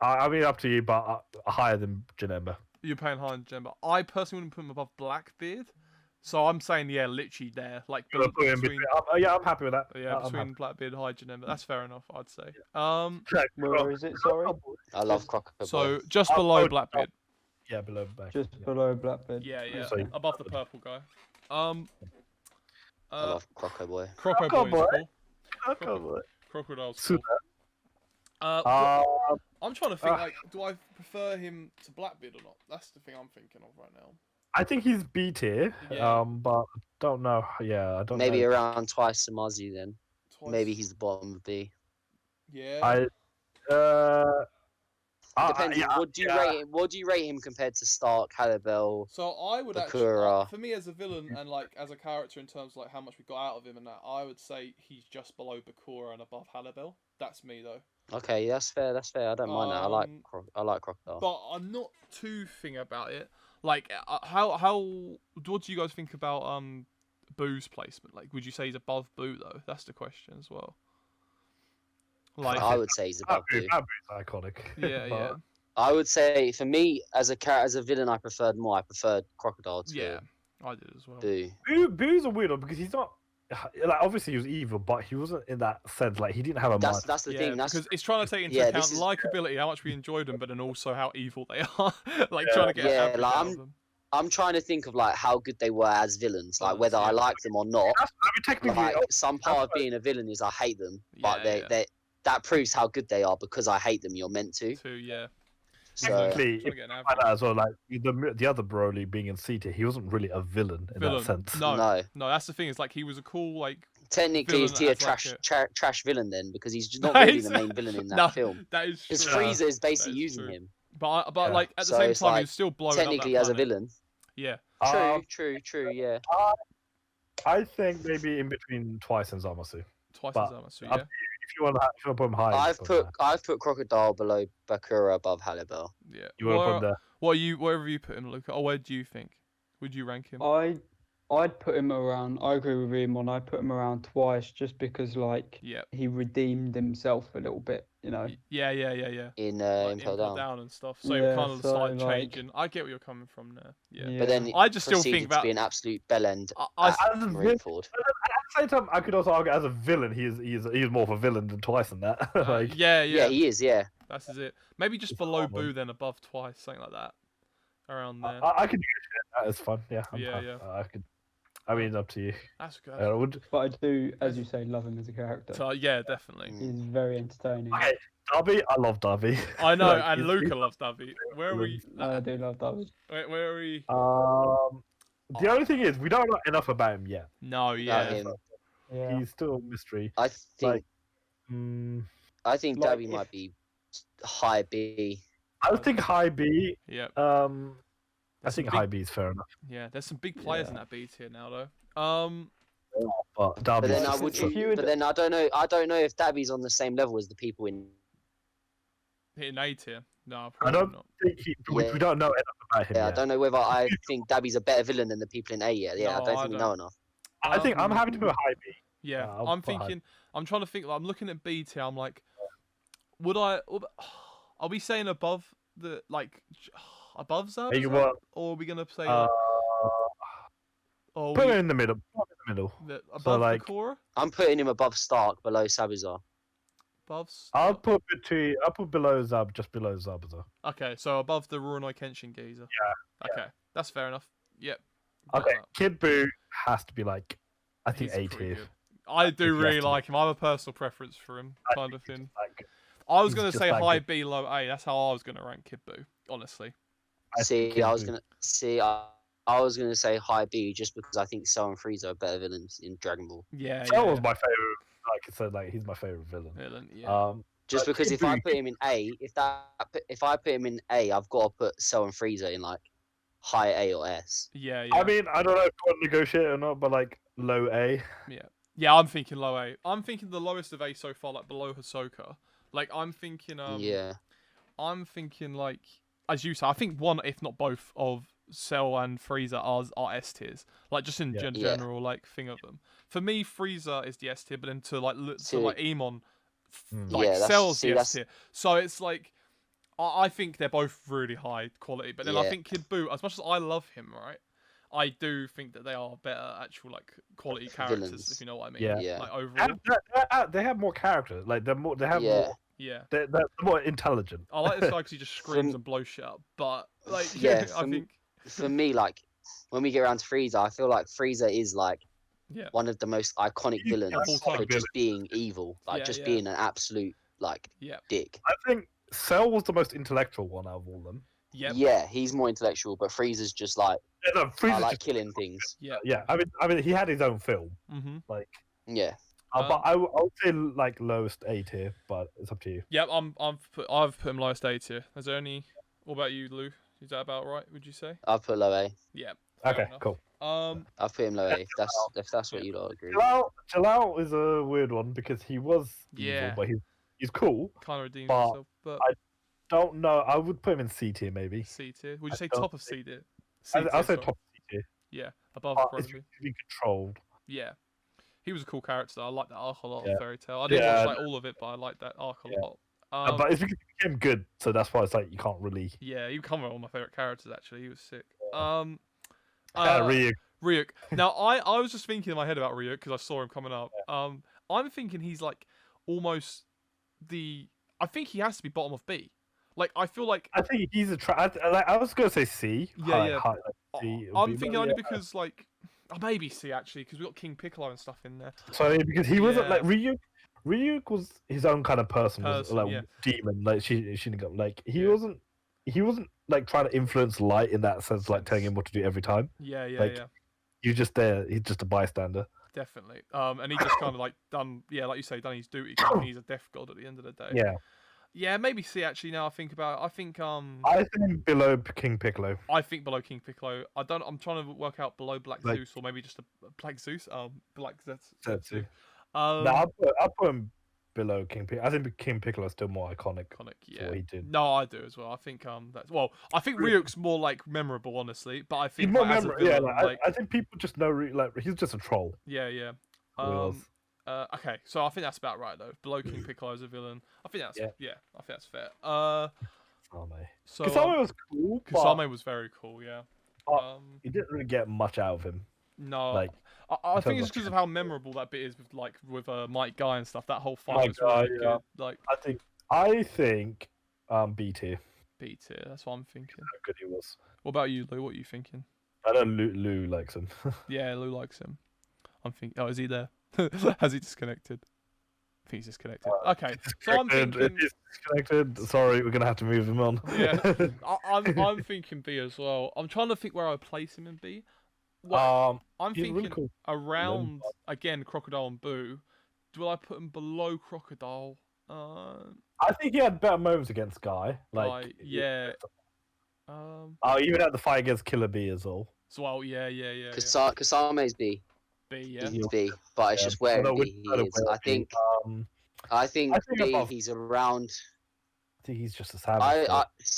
I mean, up to you, but higher than Janemba. You're paying higher than Janemba. I personally wouldn't put him above Blackbeard. So I'm saying, literally there. Like, between... I'm happy with that. Yeah, between Blackbeard and High Janemba. That's fair enough, I'd say. Where is it, sorry? I love Crocodile. So, just below Blackbeard. Yeah, below Blackbeard. Just below Blackbeard. Yeah. Above the purple guy. I love Croco Boy. Croco Boy. Crocodile's cool. I'm trying to think, do I prefer him to Blackbeard or not? That's the thing I'm thinking of right now. I think he's B tier, but don't know. Yeah, I don't know. Maybe around Twice Zamasu then. Maybe he's the bottom of B. Yeah. Depends. What do you rate him compared to Stark, Halibel? So I would Bakura? Actually, for me as a villain and like as a character in terms of like how much we got out of him and that, I would say he's just below Bakura and above Halibel. That's me though. Okay, that's fair. I don't mind that. I like Crocodile. But I'm not too thing about it. Like, what do you guys think about Boo's placement? Like, would you say he's above Boo though? That's the question as well. Like, I would say he's above Boo. That Boo's iconic. Yeah. I would say for me as a villain, I preferred Crocodile to I did as well. Boo's a weird one because he's not. Like, obviously he was evil, but he wasn't in that sense. Like, he didn't have a mind. That's the thing. Because it's trying to take into account likability, how much we enjoyed them, but then also how evil they are. Like trying to get out of them. I'm trying to think of like how good they were as villains, like whether I like them or not. Technically, like, some part of being a villain is I hate them, but they that proves how good they are because I hate them. You're meant to. Yeah. Technically, like that as well. Like the other Broly being in C tier, he wasn't really a villain in that sense. No, that's the thing. It's like he was a cool like. Technically, he's tier trash villain then because he's just not really the main villain in that film. That is true. Because Frieza is basically using him. But like at the same time, he's still blowing technically up as a villain. Yeah. True. Yeah. I think maybe in between Twice and Zamasu. And Zamasu, yeah. If you want to put him high, I've put Crocodile below Bakura above Halibel. Yeah. You want to put him there? Wherever you put him, Luca? Or where do you think? Would you rank him? I'd put him around. I agree with Raymond. I'd put him around Twice just because, like, he redeemed himself a little bit, you know. Yeah. In Impel Down and stuff. So it kind of started changing. I get where you're coming from there. Yeah. But then I just still think to be an absolute bell end. At the same time, I could also argue as a villain, he's more of a villain than Twice in that. Like, yeah, he is. Yeah. That's it. Maybe just below Boo, then above Twice, something like that. Around there. I could do that. That is fun. Yeah. I could. I mean, up to you. That's good. But I do, as you say, love him as a character. So, yeah, definitely. He's very entertaining. Okay, Darby, I love Darby. I know, and Luca loves Darby. Where are we? I do love Darby. Where are we? The only thing is, we don't know enough about him yet. No, yeah. He's still a mystery. I think Darby might be high B. I would think high B. Yeah. I think high B is fair enough. Yeah, there's some big players in that B tier now, though. But Darby. But then I don't know. I don't know if Darby's on the same level as the people in A tier. No, I don't think we don't know enough about him. Yeah, I don't know whether I think Darby's a better villain than the people in A yet. Yeah, I don't think we know enough. I think I'm happy to put high B. Yeah, I'm thinking. I'm trying to think. Like, I'm looking at B tier. I'm like, are we saying above the above Zab? Or are we gonna say? Put it in the middle. Above Bakura? I'm putting him above Stark, below Sabuzar. Above Stark? I'll put below Zab, just below Zabuzar. Okay, so above the Rurouni Kenshin geezer. Yeah. Okay, that's fair enough. Yep. Okay, Kid Buu has to be like, I think A tier. I do really like him. I have a personal preference for him, kind of thing. I was gonna say high B, low A. That's how I was gonna rank Kid Buu, honestly. I was gonna say high B just because I think Cell and Frieza are better villains in Dragon Ball. Yeah. Cell was my favorite. Like I said, he's my favorite villain. Yeah. Just because if I put him in A, if I put him in A, I've got to put Cell and Frieza in like high A or S. Yeah. I mean, I don't know if you want to negotiate or not, but like low A. Yeah. Yeah, I'm thinking low A. I'm thinking the lowest of A so far, like below Ahsoka. Like I'm thinking. I'm thinking like, as you say, I think one, if not both, of Cell and Frieza are S tiers. Like just in general, like thing of them. For me, Frieza is the S tier, but then to Emon, Cell's the S tier. So it's like, I think they're both really high quality. But then I think Kid Buu, as much as I love him, right, I do think that they are better actual like quality characters, villains. If you know what I mean. Yeah. Like overall, they have more character. Like they're more. They have more. Yeah. They're more intelligent. I like this guy because he just screams and blows shit up. But like, I think for me, like when we get around to Frieza, I feel like Frieza is like one of the most iconic villains for just being evil, like being an absolute like dick. I think Cell was the most intellectual one out of all of them. Yep. Yeah, he's more intellectual, but Frieza's just like Frieza's like killing things. Yeah. I mean, he had his own film. Like. Yeah. But I would say like lowest A tier, but it's up to you. Yep, I've put him lowest A tier. Is there any? What about you, Lou? Is that about right? Would you say? I've put low A. Yeah. Okay, cool. I've put him low A. If that's what you all agree. Jalal is a weird one because he was evil, but he's cool. Kind of redeemed himself, but I don't know. I would put him in C tier maybe. C tier? Would you say top of C tier? I'll say top of C tier. Yeah, above He's being controlled. Yeah. He was a cool character. I like that arc a lot of Fairy Tail. I didn't watch like all of it, but I like that arc a lot. But it's because he became good, so that's why it's like you can't really. Yeah, he became one of my favorite characters. Actually, he was sick. Ryuk. Now, I was just thinking in my head about Ryuk because I saw him coming up. I'm thinking he's like almost I think he has to be bottom of B. Like I feel like I think he's I was gonna say C. Yeah. I'm thinking only because like maybe C actually because we got King Piccolo and stuff in there. So because he wasn't like Ryuk was his own kind of person like demon, like Shinigami. Like he wasn't like trying to influence Light in that sense, like telling him what to do every time. Yeah. You're just there. He's just a bystander. Definitely. And he just kind of like done like you say, done his duty. He's a death god at the end of the day. Yeah. Yeah, maybe C actually. Now I think about it. I think below King Piccolo. I think below King Piccolo. I'm trying to work out below Black Zeus or maybe just a Black Zeus. Black Zetsu. I'll put him below King Piccolo. I think King Piccolo is still more iconic. Yeah. What he did. No, I do as well. I think I think Ryuk's more like memorable, honestly. But I think he's more memorable. I think people just know like he's just a troll. Yeah. Okay, so I think that's about right though. Below King Piccolo as a villain, I think that's I think that's fair. Kasame was cool. Kasame was very cool. Yeah. You didn't really get much out of him. No. Like I think it's because of how memorable that bit is with Might Guy and stuff. That whole fight was really good. Like I think B tier. B tier. That's what I'm thinking. How good he was. What about you, Lou? What are you thinking? I know Lou likes him. Yeah, Lou likes him. I'm thinking. Oh, is he there? Has he disconnected? I think he's disconnected. Okay, so I'm thinking. He's disconnected. Sorry, we're gonna have to move him on. Yeah, I'm thinking B as well. I'm trying to think where I would place him in B. Well, I'm thinking really cool. Around again Crocodile and Boo. Will I put him below Crocodile? I think he had better moments against Guy. Like yeah. Even at the fight against Killer Bee as well. So yeah. Kasame's B. B, yeah. He's B, but it's just where he is. I think B. He's around. I think he's just a savage.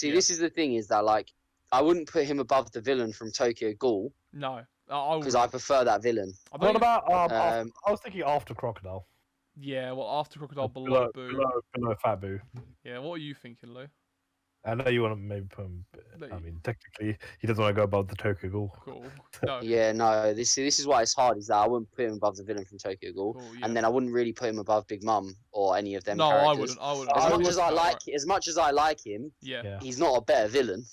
This is the thing is that like I wouldn't put him above the villain from Tokyo Ghoul. No, because I prefer that villain. What about I was thinking after Crocodile. Yeah, well after Crocodile below Boo. Below Fat Boo. Yeah, what are you thinking, Lou? I know you want to maybe put him. I mean, technically, he doesn't want to go above the Tokyo Ghoul. Cool. No. Yeah, no. This is why it's hard. Is that I wouldn't put him above the villain from Tokyo Ghoul, and then I wouldn't really put him above Big Mum or any of them. No, characters. I wouldn't. As much as I like him, he's not a better villain.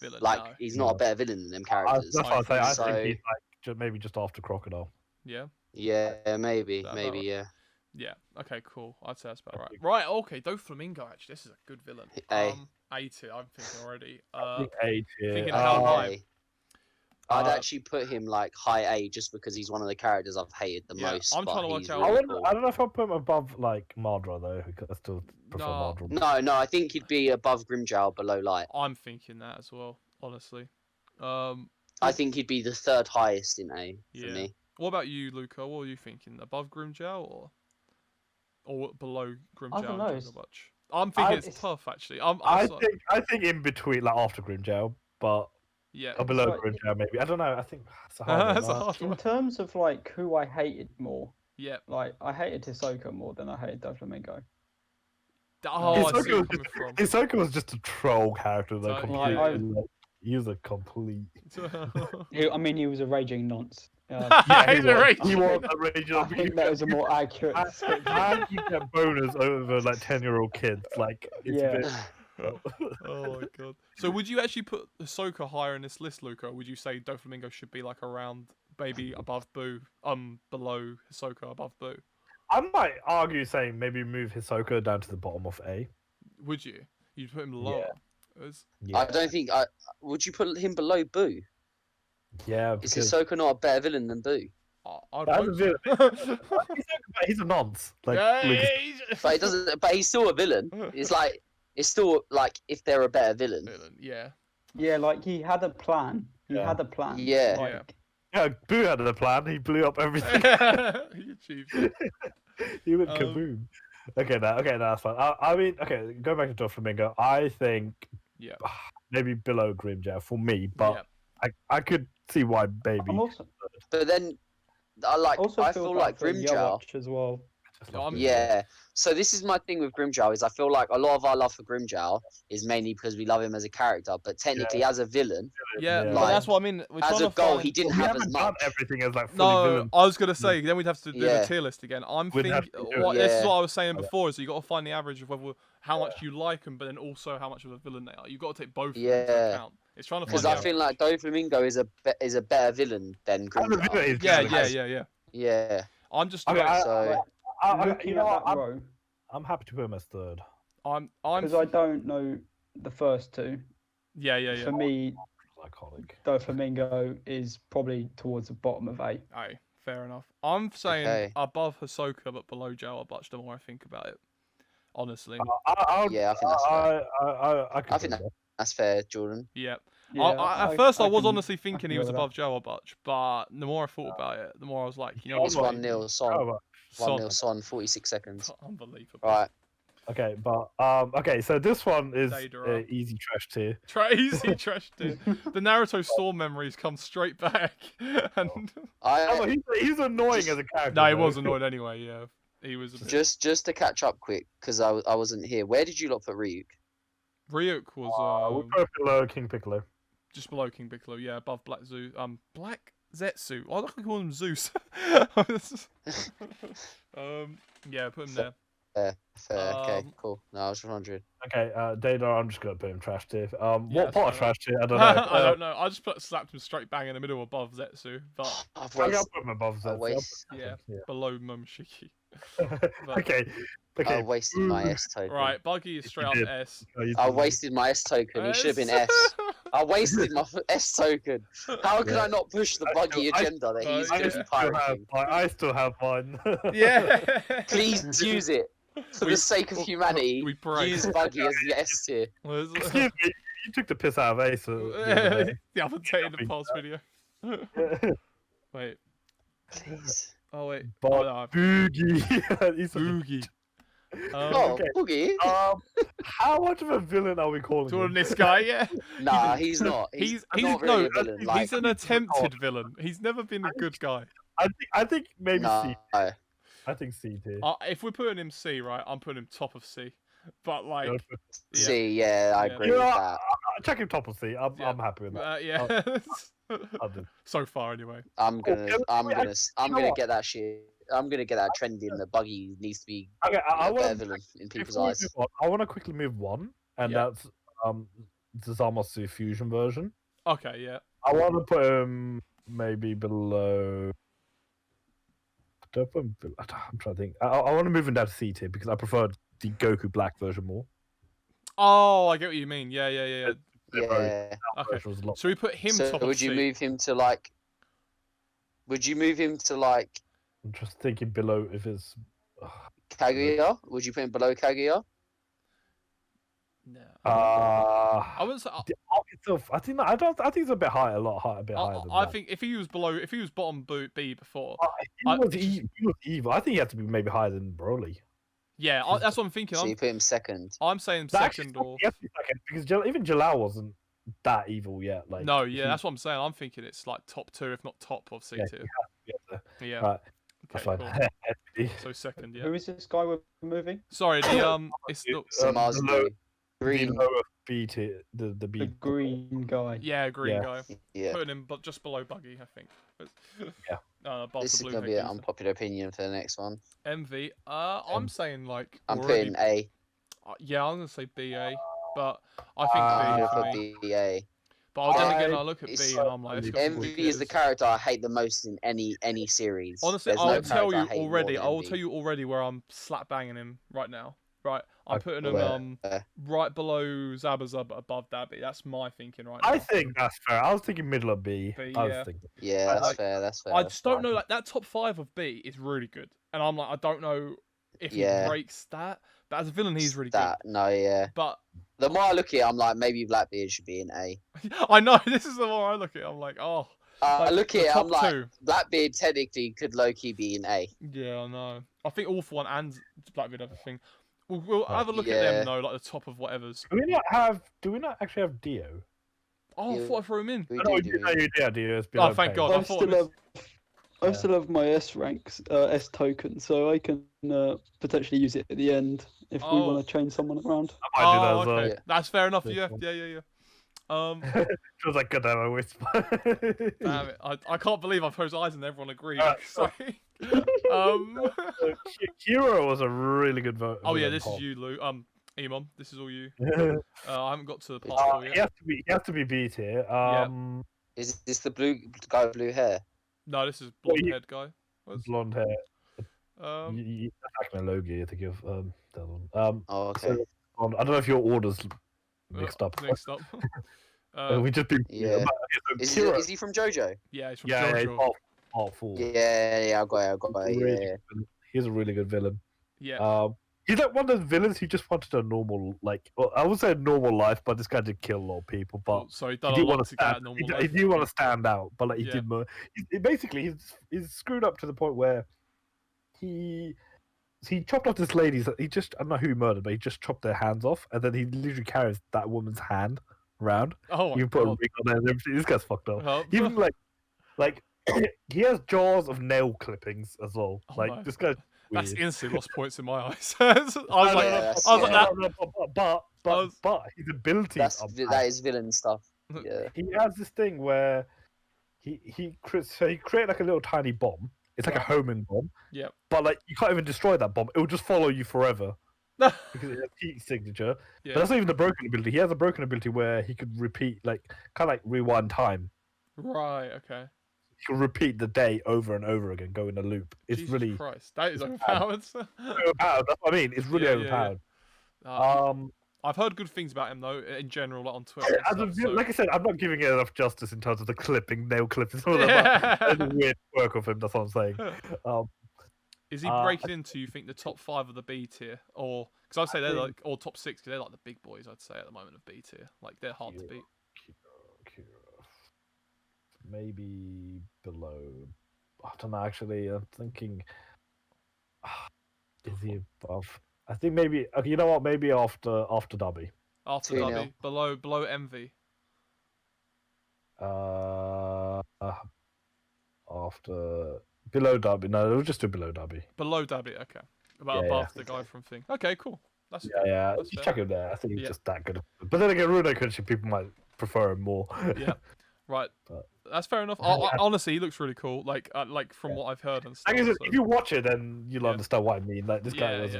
He's not a better villain than them characters. That's what I say. I think he's like maybe just after Crocodile. Yeah. Yeah, maybe, yeah. Yeah. Okay. Cool. I'd say that's about right. Right. Okay. Doflamingo. Actually, this is a good villain. A tier. I'm thinking already. A tier. Thinking how high? I'd actually put him like high A just because he's one of the characters I've hated the most. I'm trying to work out. I don't know if I'll put him above like Madra though. I still prefer Madra. No. I think he'd be above Grimjow, below Light. I'm thinking that as well. Honestly. I think he'd be the third highest in A for me. What about you, Luca? What are you thinking? Above Grimjow or below Grimjow? I don't know. I'm thinking it's tough actually. I think in between, like after Grimjow, but or below Grimjow maybe. I don't know. I think it's a hard one. In terms of like who I hated more. Yeah. Like I hated Hisoka more than I hated Doflamingo. Hisoka was just a troll character though. He was a complete. I mean, he was a raging nonce. He was a raging. I think that was a more accurate. And you get bonus over like 10-year-old kids. Like, it's a bit... Oh my god. So would you actually put Ahsoka higher in this list, Luca? Or would you say Doflamingo should be like around, maybe above Boo, below Ahsoka, above Boo? I might argue saying maybe move Hisoka down to the bottom of A. Would you? You'd put him lower. I don't think. Would you put him below Boo? Yeah. Is Hisoka not a better villain than Boo? He's a nonce. Like, but he doesn't. But he's still a villain. It's still like if they're a better villain. Yeah. Yeah, like he had a plan. Yeah. Yeah, Boo had a plan. He blew up everything. He achieved it. He went kaboom. Okay, that's fine. I mean, okay, go back to Doflamingo. I think maybe below Grimjow for me, but I could see why baby. But then, I feel like Grimjow as well. Yeah. So this is my thing with Grimjow is I feel like a lot of our love for Grimjow is mainly because we love him as a character, but technically as a villain, but that's what I mean. As a goal, he didn't have as much. Everything as like fully villain. I was gonna say then we'd have to do the tier list again. I'm thinking this is what I was saying before. Is you got to find the average of how much you like them, but then also how much of a villain they are. You've got to take both into account. It's trying to because I feel like Doflamingo is a better villain than Grimjar. Yeah. I'm just I'm happy to put him as third. Because I don't know the first two. Yeah. For me, iconic. Doflamingo is probably towards the bottom of A. Aye, fair enough. I'm saying above Ahsoka, but below Jawabutch. The more I think about it, honestly. I think that's fair. I think that's fair, Jordan. Yeah. At first, I was honestly thinking he was above Jawabutch, but the more I thought about it, the more I was like, you know, it's 1-0 Son. 1-0 Son, 46 seconds. Unbelievable. Right. Okay, but so this one is easy trash tier. Easy trash tier. The Naruto Storm memories come straight back. And he's annoying as a character. No, he was annoyed anyway. Yeah, he was. Just to catch up quick, because I wasn't here. Where did you lot put Ryuk? Ryuk was we put below King Piccolo. Just below King Piccolo, yeah, above Black Zeus. Black Zetsu. I like to call him Zeus. Yeah, put him there. Fair. Okay, cool. No, I was 100. Okay, Data, I'm just gonna put him trash tier. What part of trash tier? I don't know. I don't know. I just slapped him straight bang in the middle above Zetsu, but I'll put him above Zetsu. Yeah, below Momoshiki. Okay. I wasted my S token. Right, Buggy is straight up S. I wasted my S token. He should have been S. I wasted my S token. How can I not push the Buggy agenda that he's going to be pirating? I still have mine. Yeah. Please use it. For the sake of humanity, use Buggy as the S tier. Excuse me, you took the piss out of Ace. The other day in the past video. Wait. Please. Oh wait. Boogie. Boogie. Boogie. How much of a villain are we calling him? This guy, yeah. Nah, he's not. He's not really a villain. He's an attempted villain. He's never been a good guy. I think maybe C. I think C tier. If we're putting him C, right, I'm putting him top of C. But like C, yeah, I agree with that. Check him top of C. I'm happy with that. Yeah. So far, anyway. I'm gonna get that shit. I'm gonna get that trending. The Buggy needs to be a better villain in people's eyes. I want to quickly move one, and that's the Zamasu fusion version. Okay, yeah. I want to put him maybe below. I'm trying to think. I want to move him down to C tier because I prefer the Goku Black version more. Oh, I get what you mean. Yeah. Yeah. Okay. So we put him top of C. Would you move him to like? I'm just thinking below if it's Kaguya. Would you put him below Kaguya? No. I wouldn't say. The arc itself. I think it's a bit higher, a bit higher. I think if he was bottom B before, he was evil. I think he had to be maybe higher than Broly. Yeah, that's what I'm thinking. So you put him second. I'm saying second because even Jalal wasn't that evil yet. Like no, yeah, that's what I'm saying. I'm thinking it's like top 2, if not top of C tier. Yeah. Right. Okay, cool. So second, yeah. Who is this guy we're moving? Sorry, it's the Zamasu. Green. B tier, the B. The green guy. Yeah, green guy. Yeah. Putting him, but just below Buggy, I think. This is gonna be an unpopular opinion for the next one. MV. I'm saying like. I'm putting A. Yeah, I'm gonna say BA, but I think B for me. BA. But then again, I look at B and I'm like, MV is the character I hate the most in any series. Honestly, I'll tell you already. I will tell you already where I'm slap banging him right now. Right, I'm putting him right below Zabuza, but above Dabby. That's my thinking right now. I think that's fair. I was thinking middle of B. That's fair. That's fair. I just don't know. Like that top 5 of B is really good, and I'm like, I don't know if he breaks that. But as a villain, he's really good. No, yeah. But the more I look at it, I'm like, maybe Blackbeard should be in A. I know. This is the more I look at it. I'm like, oh. I look at it, I'm like, Blackbeard technically could low-key be in A. Yeah, I know. I think All For One and Blackbeard have a thing. We'll have a look at them though, like the top of whatever's. Do we not actually have Dio? Oh, I thought I threw him in. Dio. Oh, thank God. I still have my S ranks, S token, so I can potentially use it at the end if we want to change someone around. I might do that as well. Okay. That's fair enough. Yeah. Feels like good to have a whisper. Damn it! I can't believe I've closed eyes and everyone agreed. Sorry. Kira was a really good vote. Oh yeah, this is you, Lou. Emon, this is all you. I haven't got to the part 4 yet. He has to be B tier. Is this the guy with blue hair? No, this is blonde-haired guy. Blonde hair. That's like Logi, I think of that one. Okay. So, I don't know if your order's mixed up. We just been. Yeah. Is he from JoJo? Yeah, he's from JoJo. Yeah, part 4. Yeah, I got it. He's a really good villain. Yeah. He's like one of those villains who just wanted a normal, I would say a normal life, but this guy did kill a lot of people. But so he did want to get a normal life. He did want to stand out, but he did more. Basically, he's screwed up to the point where he chopped off this lady's. I don't know who he murdered, but he just chopped their hands off, and then he literally carries that woman's hand around. Oh, you put a ring on there and everything. This guy's fucked up. Even like he has jaws of nail clippings as well. This guy's weird. That's instantly lost points in my eyes. But his ability. That is villain stuff. Yeah. He has this thing where he created like a little tiny bomb. It's like a homing bomb. Yeah. But you can't even destroy that bomb. It will just follow you forever. Because it has heat signature. Yeah. But that's not even the broken ability. He has a broken ability where he could repeat, kind of like rewind time. Right, okay. He can repeat the day over and over again, go in a loop. It's Jesus really... Christ, that is overpowered. Overpowered, that's what I mean. It's really overpowered. I've heard good things about him, though, in general, on Twitter. Like I said, I'm not giving it enough justice in terms of the nail clipping. There's a weird work of him, that's what I'm saying. Is he breaking into, you think, the top 5 of the B tier? Or, because I'd say they're or top 6, because they're like the big boys, I'd say, at the moment of B tier. They're hard to beat. Maybe below. I don't know, actually. I'm thinking. Is he above? I think maybe. Okay, you know what? Maybe after Dubby. After Dubby, below Envy. Below Dubby. No, we'll just do below Dubby. Below Dubby, okay. Above the guy from Thing. Okay, cool. That's That's check him there. I think he's just that good. But then again, Runo Kunshi, people might prefer him more. Yeah. Right, that's fair enough. Honestly, he looks really cool. From what I've heard and stuff. If you watch it, then you'll understand what I mean. This guy was.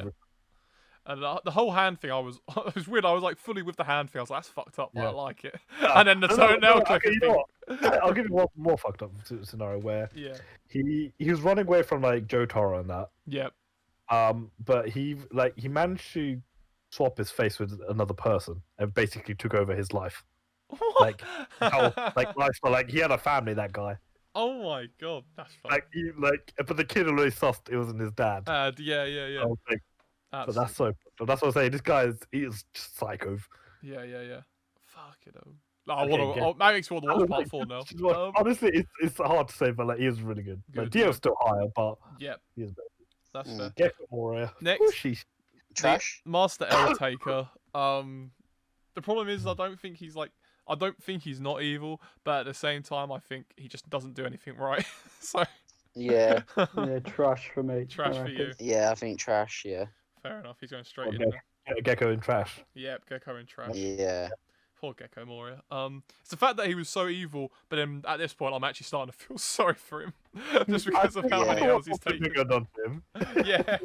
And the whole hand thing, it was weird. I was fully with the hand thing. I was like, that's fucked up, but I like it. And then the nail clipping thing. I'll give you one more fucked up scenario where he was running away from Jotaro and that. Yeah. But he managed to swap his face with another person and basically took over his life. Lifestyle. He had a family, that guy. Oh my god, that's funny. But the kid always sussed it wasn't his dad. Yeah. But that's so. That's what I'm saying. This guy is just psycho. Yeah. Fuck it. That makes me want to watch part 4 now. Honestly, it's hard to say, but he is really good. Dio's still higher, but he is better. That's fair. Gecko Warrior. Next, Trash. Master L Taker. The problem is, I don't think he's not evil, but at the same time, I think he just doesn't do anything right. So. Yeah. Trash for me. Trash for you. Yeah, I think trash. Yeah. Fair enough. He's going straight in there. Gecko in trash. Yep, Gecko in trash. Yeah. Poor Gecko Moria. It's the fact that he was so evil, but then at this point, I'm actually starting to feel sorry for him, just because of how many L's he's taken. Yeah.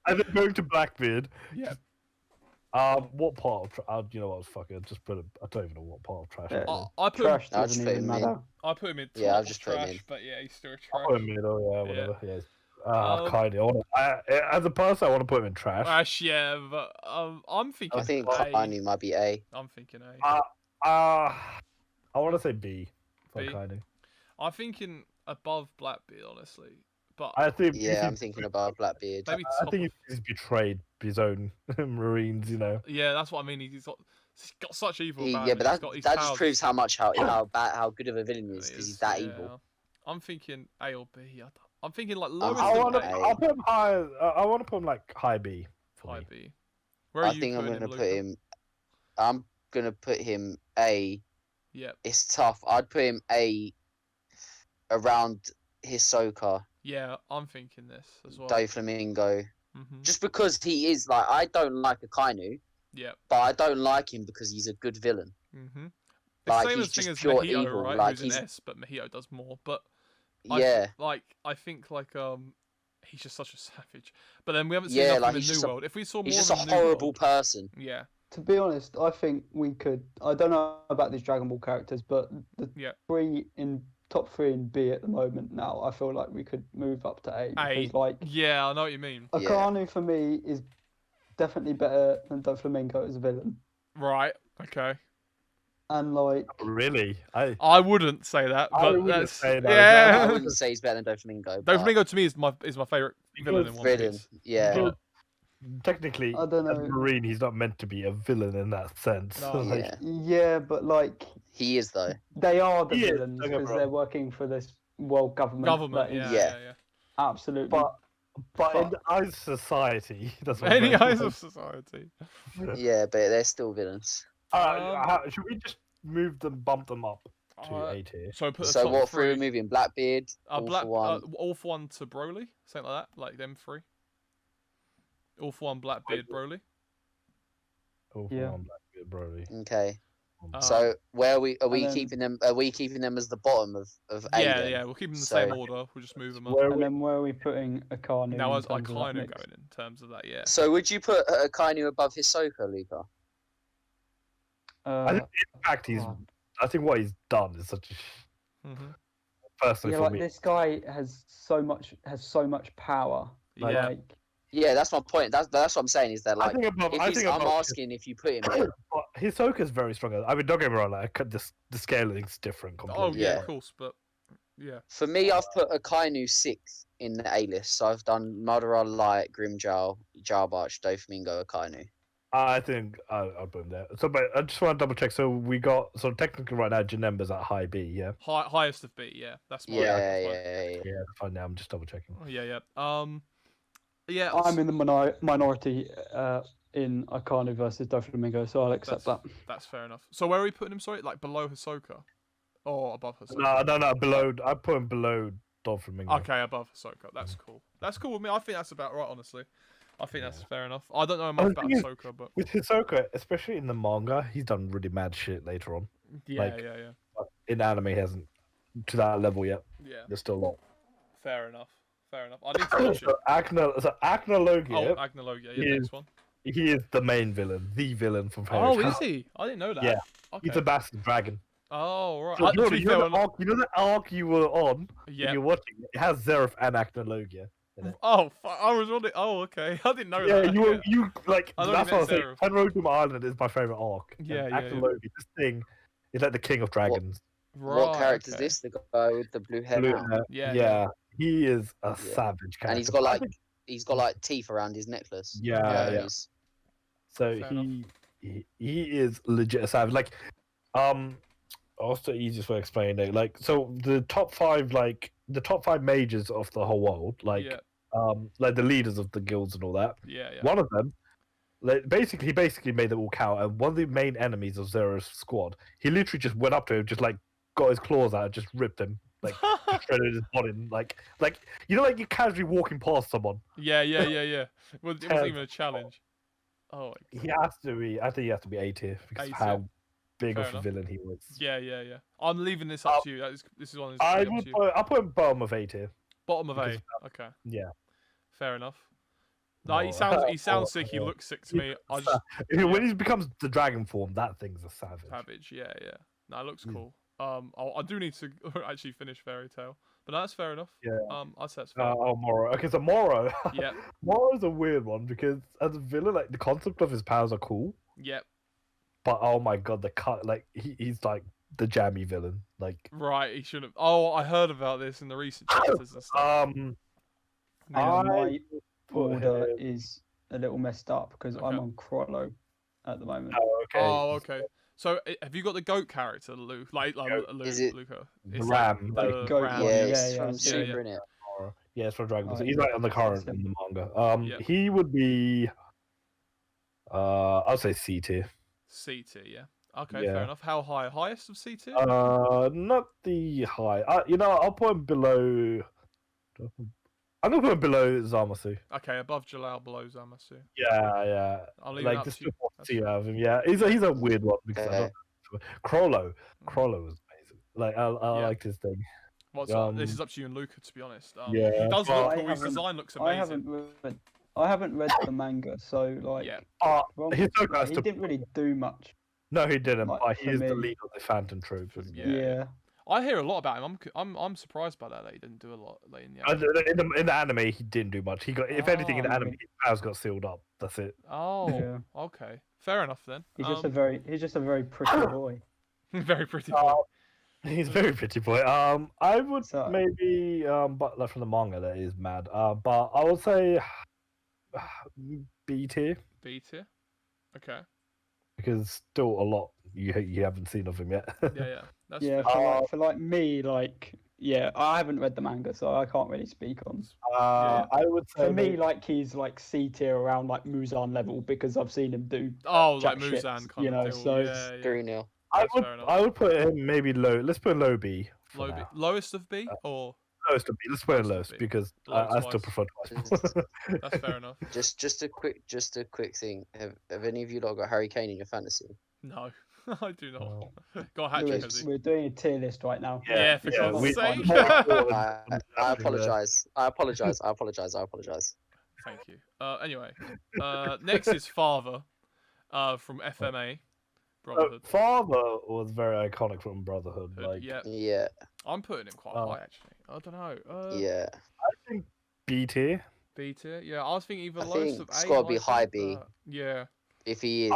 And then going to Blackbeard. Yeah. What part of you know what? Fuck it. Just put it. I don't even know what part of trash. I put trash. I'll just put him in. I put him in. Yeah, I'll just put him in. But yeah, he's still a trash. I put him in. Whatever. Yeah. Kaido. As a person, I want to put him in trash. Trash, yeah, but I'm thinking. I think Kaido might be A. I'm thinking A. I want to say B for Kaido. I'm thinking above Blackbeard, honestly. But I'm thinking above Blackbeard. I think he's betrayed his own Marines. Yeah, that's what I mean. He's got such evil. But that just proves how good of a villain he is because he's that evil. I'm thinking A or B. I'm thinking lowest. I'll put him high. I want to put him high B. High B. Where are you? I'm gonna put him A. Yeah. It's tough. I'd put him A around Hisoka. Yeah, I'm thinking this as well. Doflamingo. Just because he is I don't like Akainu. Yeah. But I don't like him because he's a good villain. The same thing as pure Mahito, evil. Right? Who's an S, but Mahito does more. But I think he's just such a savage. But then we haven't seen enough in New World. If we saw more, he's just a horrible person. Yeah. To be honest, I think we could. I don't know about these Dragon Ball characters, but the top three in B at the moment now, I feel like we could move up to A. Because, like, yeah, I know what you mean. Akainu for me is definitely better than Doflamingo as a villain. Right. Okay. And like, really, I wouldn't say that, but I wouldn't say that. Yeah, I wouldn't say he's better than Doflamingo. Doflamingo to me is my favorite villain in One Piece. Yeah. But technically, I don't know. as a Marine, he's not meant to be a villain in that sense. No. Like, yeah, but like, he is though. They are the villains because they're working for this world government. Yeah. Absolutely. But in the eyes of society, that's what any eyes of society. Yeah, but they're still villains. Should we just bump them up to A tier? So what three are we moving? Blackbeard, All for One to Broly, something like that, like them three. All for One, Blackbeard, Broly. All for One, Blackbeard, Broly. Okay. So where are we keeping them? Are we keeping them as the bottom of A? Yeah, we'll keep them in the same order. We'll just move them up. And then where are we putting Akainu? Now as Akainu going in terms of that, yeah. So would you put Akainu above Hisoka, Luca? I think, in fact, I think what he's done is such a personally for me. This guy has so much power. Yeah. Yeah, that's my point. That's what I'm saying. Is that like? I'm asking if you put him in. But Hisoka's very strong. I mean, don't get me wrong. Like, the scaling's different. Completely. Oh yeah, of course, but yeah. For me, I've put Akainu 6th in the A list. So I've done Madara, Light, Grimmjow, Jarbarch, Doflamingo, Akainu. I think I'll put him there. So, but I just want to double check. So we got technically right now, Janemba's at high B, yeah. Highest of B, yeah. That's my yeah. Fine. Now I'm just double checking. Oh, yeah. Yeah. I'm in the minority in Akainu versus Doflamingo, so I'll accept that. That's fair enough. So where are we putting him? Sorry, like below Hisoka, or above Hisoka? No. Below. I put him below Doflamingo. Okay, above Hisoka. That's cool. That's cool with me. I think that's about right, honestly. I think that's fair enough. I don't know much about Ahsoka, but with Hisoka, especially in the manga, he's done really mad shit later on. Yeah. In anime, he hasn't to that level yet. Yeah. There's still a lot. Fair enough. I need to watch it. Acnologia. Acnologia. Yeah, next one. He is the main villain, the villain from Fairy Tail. Oh, is he? I didn't know that. Yeah. Okay. He's a massive dragon. Oh, right. So, you know the arc you were on? Yeah. You're watching. It has Zeref and Acnologia. Oh, I was on it. Oh, okay. I didn't know that. Yeah, you like. That's what I was saying. Penrotum Island is my favorite arc. Yeah. Acnologia, this thing is like the king of dragons. What character is this? The guy with the blue hair. Yeah. He is a savage character. And he's got like teeth around his necklace. Yeah. So he is legit a savage. Like, also the easiest way of explaining it. Like, so the top five mages of the whole world, like the leaders of the guilds and all that. Yeah. One of them, he basically made them all cower. And one of the main enemies of Zera's squad, he literally just went up to him, just like got his claws out, and just ripped him. Like shredded his body, like you know, like you're casually walking past someone. Yeah. Well, it wasn't even a challenge. Oh, he has to be. I think he has to be A tier because of how big of a villain he was. Yeah. I'm leaving this up to you. This is one. I'll put him bottom of A tier. Bottom of A. Okay. Yeah. Fair enough. No, he sounds sick. He looks sick to me. When he becomes the dragon form, that thing's a savage. Savage. Yeah. No, it looks cool. I do need to actually finish Fairy Tail, but that's fair enough. Yeah. I'd say that's fair. Moro. Okay, so Moro. Yeah. Moro's a weird one because as a villain, like the concept of his powers are cool. Yep. But oh my god, he's like the jammy villain. Like. Right, he should have. Oh, I heard about this in the recent chapters and stuff. My order is a little messed up because I'm on Crollo at the moment. Oh, okay. So, have you got the goat character, Luke? Is it Luca? Ram? The goat Ram. Yeah, it's from Super, innit? Yeah, it's from Dragon Ball. He's like on the current in the manga. He would be. I'll say C tier. C tier, yeah. Okay, fair enough. How high? Highest of C tier? Not the high. I'll put him below. I'm gonna put him below Zamasu. Okay, above Jalal, below Zamasu. Yeah. I'll leave it up to you. See out of him. Yeah, he's a weird one because I don't. Crollo was amazing. Like I liked his thing. Well, this is up to you and Luca, to be honest. Yeah, he does look cool. His design looks amazing. I haven't read the manga, so like, he didn't really do much. No, he didn't. Like, but he is the leader of the Phantom Troop. Yeah. I hear a lot about him. I'm surprised by that he didn't do a lot like, in the in the anime. He didn't do much. He got, if anything, in the anime, his powers got sealed up. That's it. Oh, okay, fair enough then. He's just a very pretty boy. Very pretty boy. He's a very pretty boy. I would maybe but like from the manga that is mad. But I would say B tier. B tier. Okay. Because still a lot you haven't seen of him yet. Yeah. That's for like me, like I haven't read the manga, so I can't really speak on. I would say for me, like he's like C tier around like Muzan level because I've seen him do. Like Muzan kind of deal. So 3-0. I would put him maybe low. Let's put low B. Lowest of B or lowest of B. Let's put it lowest because I still prefer twice. That's fair enough. Just a quick thing. Have any of you lot got Harry Kane in your fantasy? No, I do not. Got a hat trick. We're doing a tier list right now. Yeah, for God's sake. I apologize. Thank you. Anyway, next is Father, from FMA. Brotherhood. Father was very iconic from Brotherhood. Like, yeah. I'm putting him quite high actually. I don't know. Yeah. I think B tier. B tier. Yeah, I was thinking either I lowest think of A. it's got to be high B. Yeah. If he is.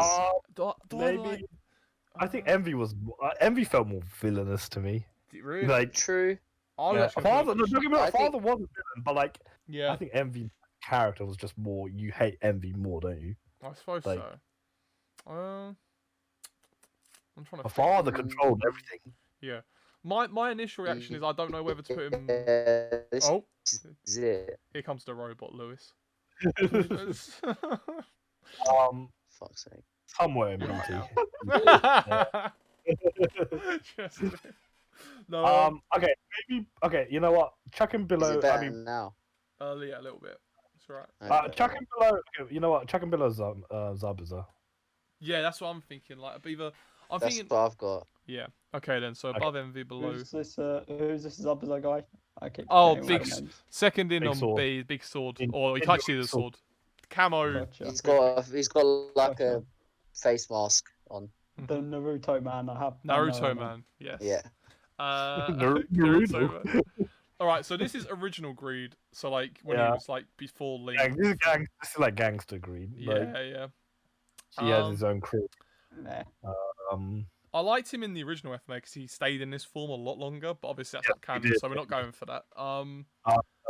Maybe. I think Envy felt more villainous to me. Really? Like true. Father. No, don't get me wrong. Father wasn't villain, but like, yeah. I think Envy's character was just more. You hate Envy more, don't you? I suppose so. I'm trying to. Father controlled everything. Yeah. My initial reaction is I don't know whether to put him. Here comes the robot, Lewis. Fuck's sake. Somewhere in BT. No. Okay, maybe. Okay, you know what? Chuck him below. Is it better now? Yeah, a little bit. That's right. Okay. Chuck him below. Okay, you know what? Chuck him below Zabuza. Yeah, that's what I'm thinking. Like either That's what I've got. Yeah. Okay then. So above Envy, below. Who's this Zabuza guy? Big second in on sword. B, big sword, or you can't see the sword. Camo. Gotcha. He's got like a face mask on. The Naruto man. Naruto man. Yes. Yeah. Naruto. Man. All right. So this is original Greed. So like when he was like before Link. This is like gangster Greed. Yeah. He has his own crew. I liked him in the original FMA because he stayed in this form a lot longer, but obviously that's not canon, so we're not going for that.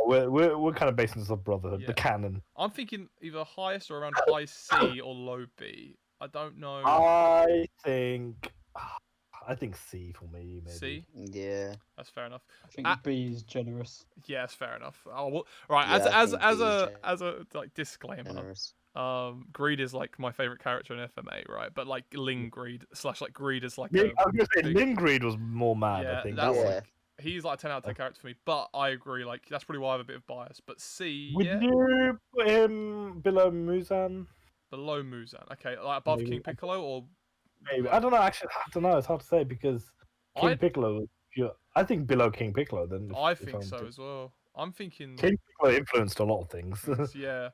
We're kind of basing this on Brotherhood, the canon. I'm thinking either highest or around high C or low B. I don't know. I think C for me, maybe. C? Yeah. That's fair enough. I think B is generous. Yeah, that's fair enough. Right, as a like disclaimer. Generous. Greed is like my favorite character in FMA, right? But like Ling Greed / like Greed is like. I was gonna say Ling Greed was more mad. Yeah, I think. like, he's like a 10 out of 10 character for me. But I agree, like that's probably why I have a bit of bias. But C. Would you put him below Muzan? Below Muzan, okay, like above King Piccolo or. Maybe I don't know. Actually, I don't know. It's hard to say because King Piccolo. I think below King Piccolo. Then I think so as well. I'm thinking King Piccolo influenced a lot of things. Yeah.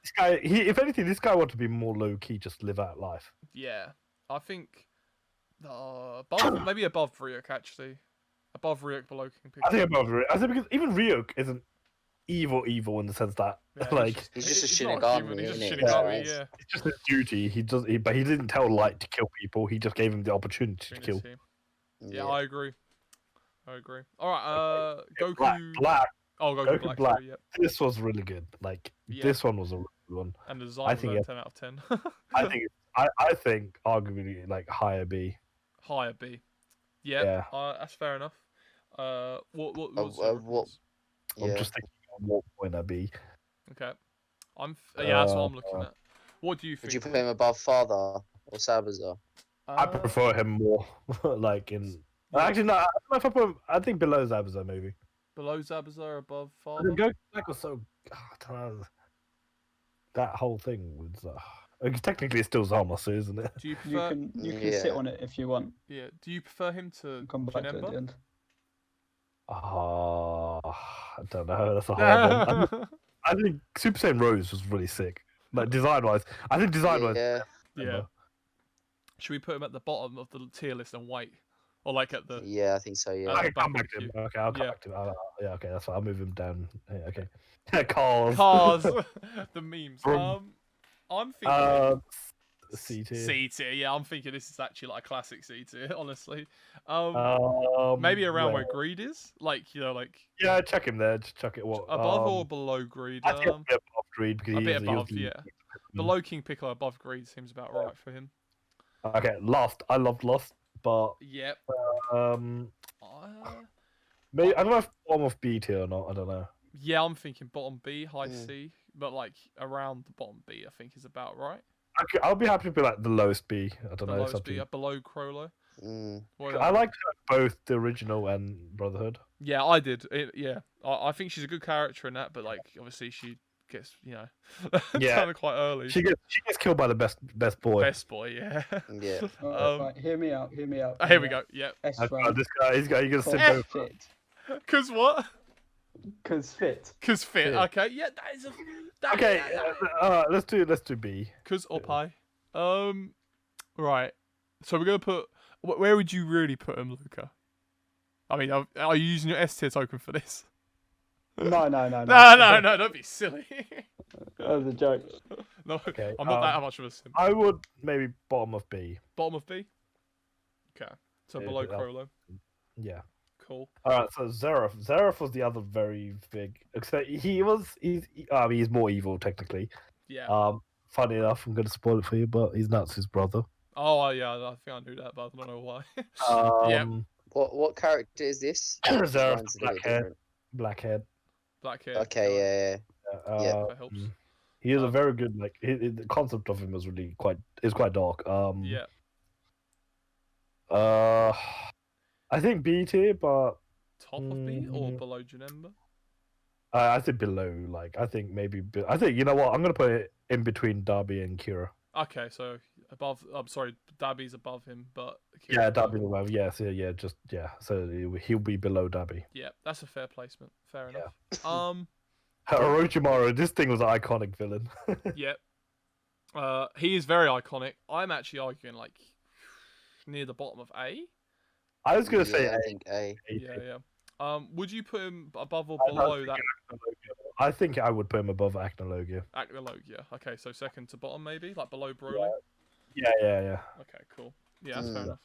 This guy, if anything, this guy wanted to be more low key, just live out life. Yeah, I think maybe above Ryuk actually, above Ryuk, below King Piccolo. I think above Ryuk. I think because even Ryuk isn't evil in the sense that he's just a Shinigami. He's just a Shinigami. Yeah. It's just a duty. But he didn't tell Light to kill people. He just gave him the opportunity to kill. Yeah, I agree. All right, Goku Black. Oh, Goku Black. Sorry, yep. This was really good. Like this one was a really good one. And the design was 10 out of 10. I think arguably like higher B. Higher B. Yeah. That's fair enough. What's I'm just thinking what point I'd be. Okay. That's what I'm looking at. What do you think? Would you put him above Father or Sabaza? I prefer him more. Like in. Actually, no. I don't know if I put him. I think below Zabuza maybe. Below Zabuza, above Father. Goku Black was so. I don't know. That whole thing was. Technically, it's still Zamasu, isn't it? Do you prefer? You can sit on it if you want. Yeah. Do you prefer him to come back to the end? I don't know. That's a hard one. I think Super Saiyan Rose was really sick. Like design-wise, I think design-wise. Yeah. Should we put him at the bottom of the tier list and wait, or like at the? Yeah, I think so. Yeah. I can come back to him. Okay, I'll come back to him. Yeah, okay, that's fine. I'll move him down. Yeah, okay. Cars. The memes. I'm thinking. C tier. C tier. Yeah, I'm thinking this is actually like a classic C tier. Honestly. Maybe around where Greed is, like like. Yeah, chuck him there. Just chuck it. What above or below Greed? I think a bit above Greed because a bit above. Yeah. Below King Piccolo, above Greed seems about right for him. Okay, Lost. I loved Lost, but yep. Maybe I don't know if bottom of B tier or not. I don't know. Yeah, I'm thinking bottom B, high C, but like around the bottom B, I think is about right. Okay, I'll be happy to be like the lowest B. I don't know. Lowest B, below Crollo. I liked both the original and Brotherhood. Yeah, I did. I think she's a good character in that, but like obviously she gets kind of quite early. She gets killed by the best boy. Best boy, yeah. Yeah. Right, hear me out. Here we go. Yep. This guy, he's gonna sit over. Fit. Cause what? Cause fit. Okay, yeah, that is a. Okay, let's do B. Cause up high. Right. So we're gonna put. Where would you really put him, Luca? I mean, are you using your S tier token for this? No. No, don't be silly. That was a joke. No, okay. I'm not that much of a sim. I would maybe bottom of B. Bottom of B? Okay. So below Crollo. Yeah. Cool. Alright, so Zeref was the other very big. Except he's more evil technically. Yeah. Funny enough, I'm gonna spoil it for you, but he's Natsu's brother. Oh yeah, I think I knew that, but I don't know why. Yeah. What character is this? Zeref, blackhead. Okay, yeah. That helps. He is a very good the concept of him is really quite dark. Yeah. I think B tier, but top of B or below Janemba? I think below. I think maybe. I think you know what? I'm gonna put it in between Darby and Kira. Okay, so above. I'm sorry, Darby's above him, but Kira's Darby's above. Yeah, so So he'll be below Darby. Yeah, that's a fair placement. Fair enough. Orochimaru, this thing was an iconic villain. Yep. He is very iconic. I'm actually arguing near the bottom of A. I was gonna say I think A. Yeah. Would you put him above or below that? I think I would put him above Acnologia. Acnologia. Okay, so second to bottom maybe, like below Broly. Yeah. Okay, cool. Yeah, that's fair enough.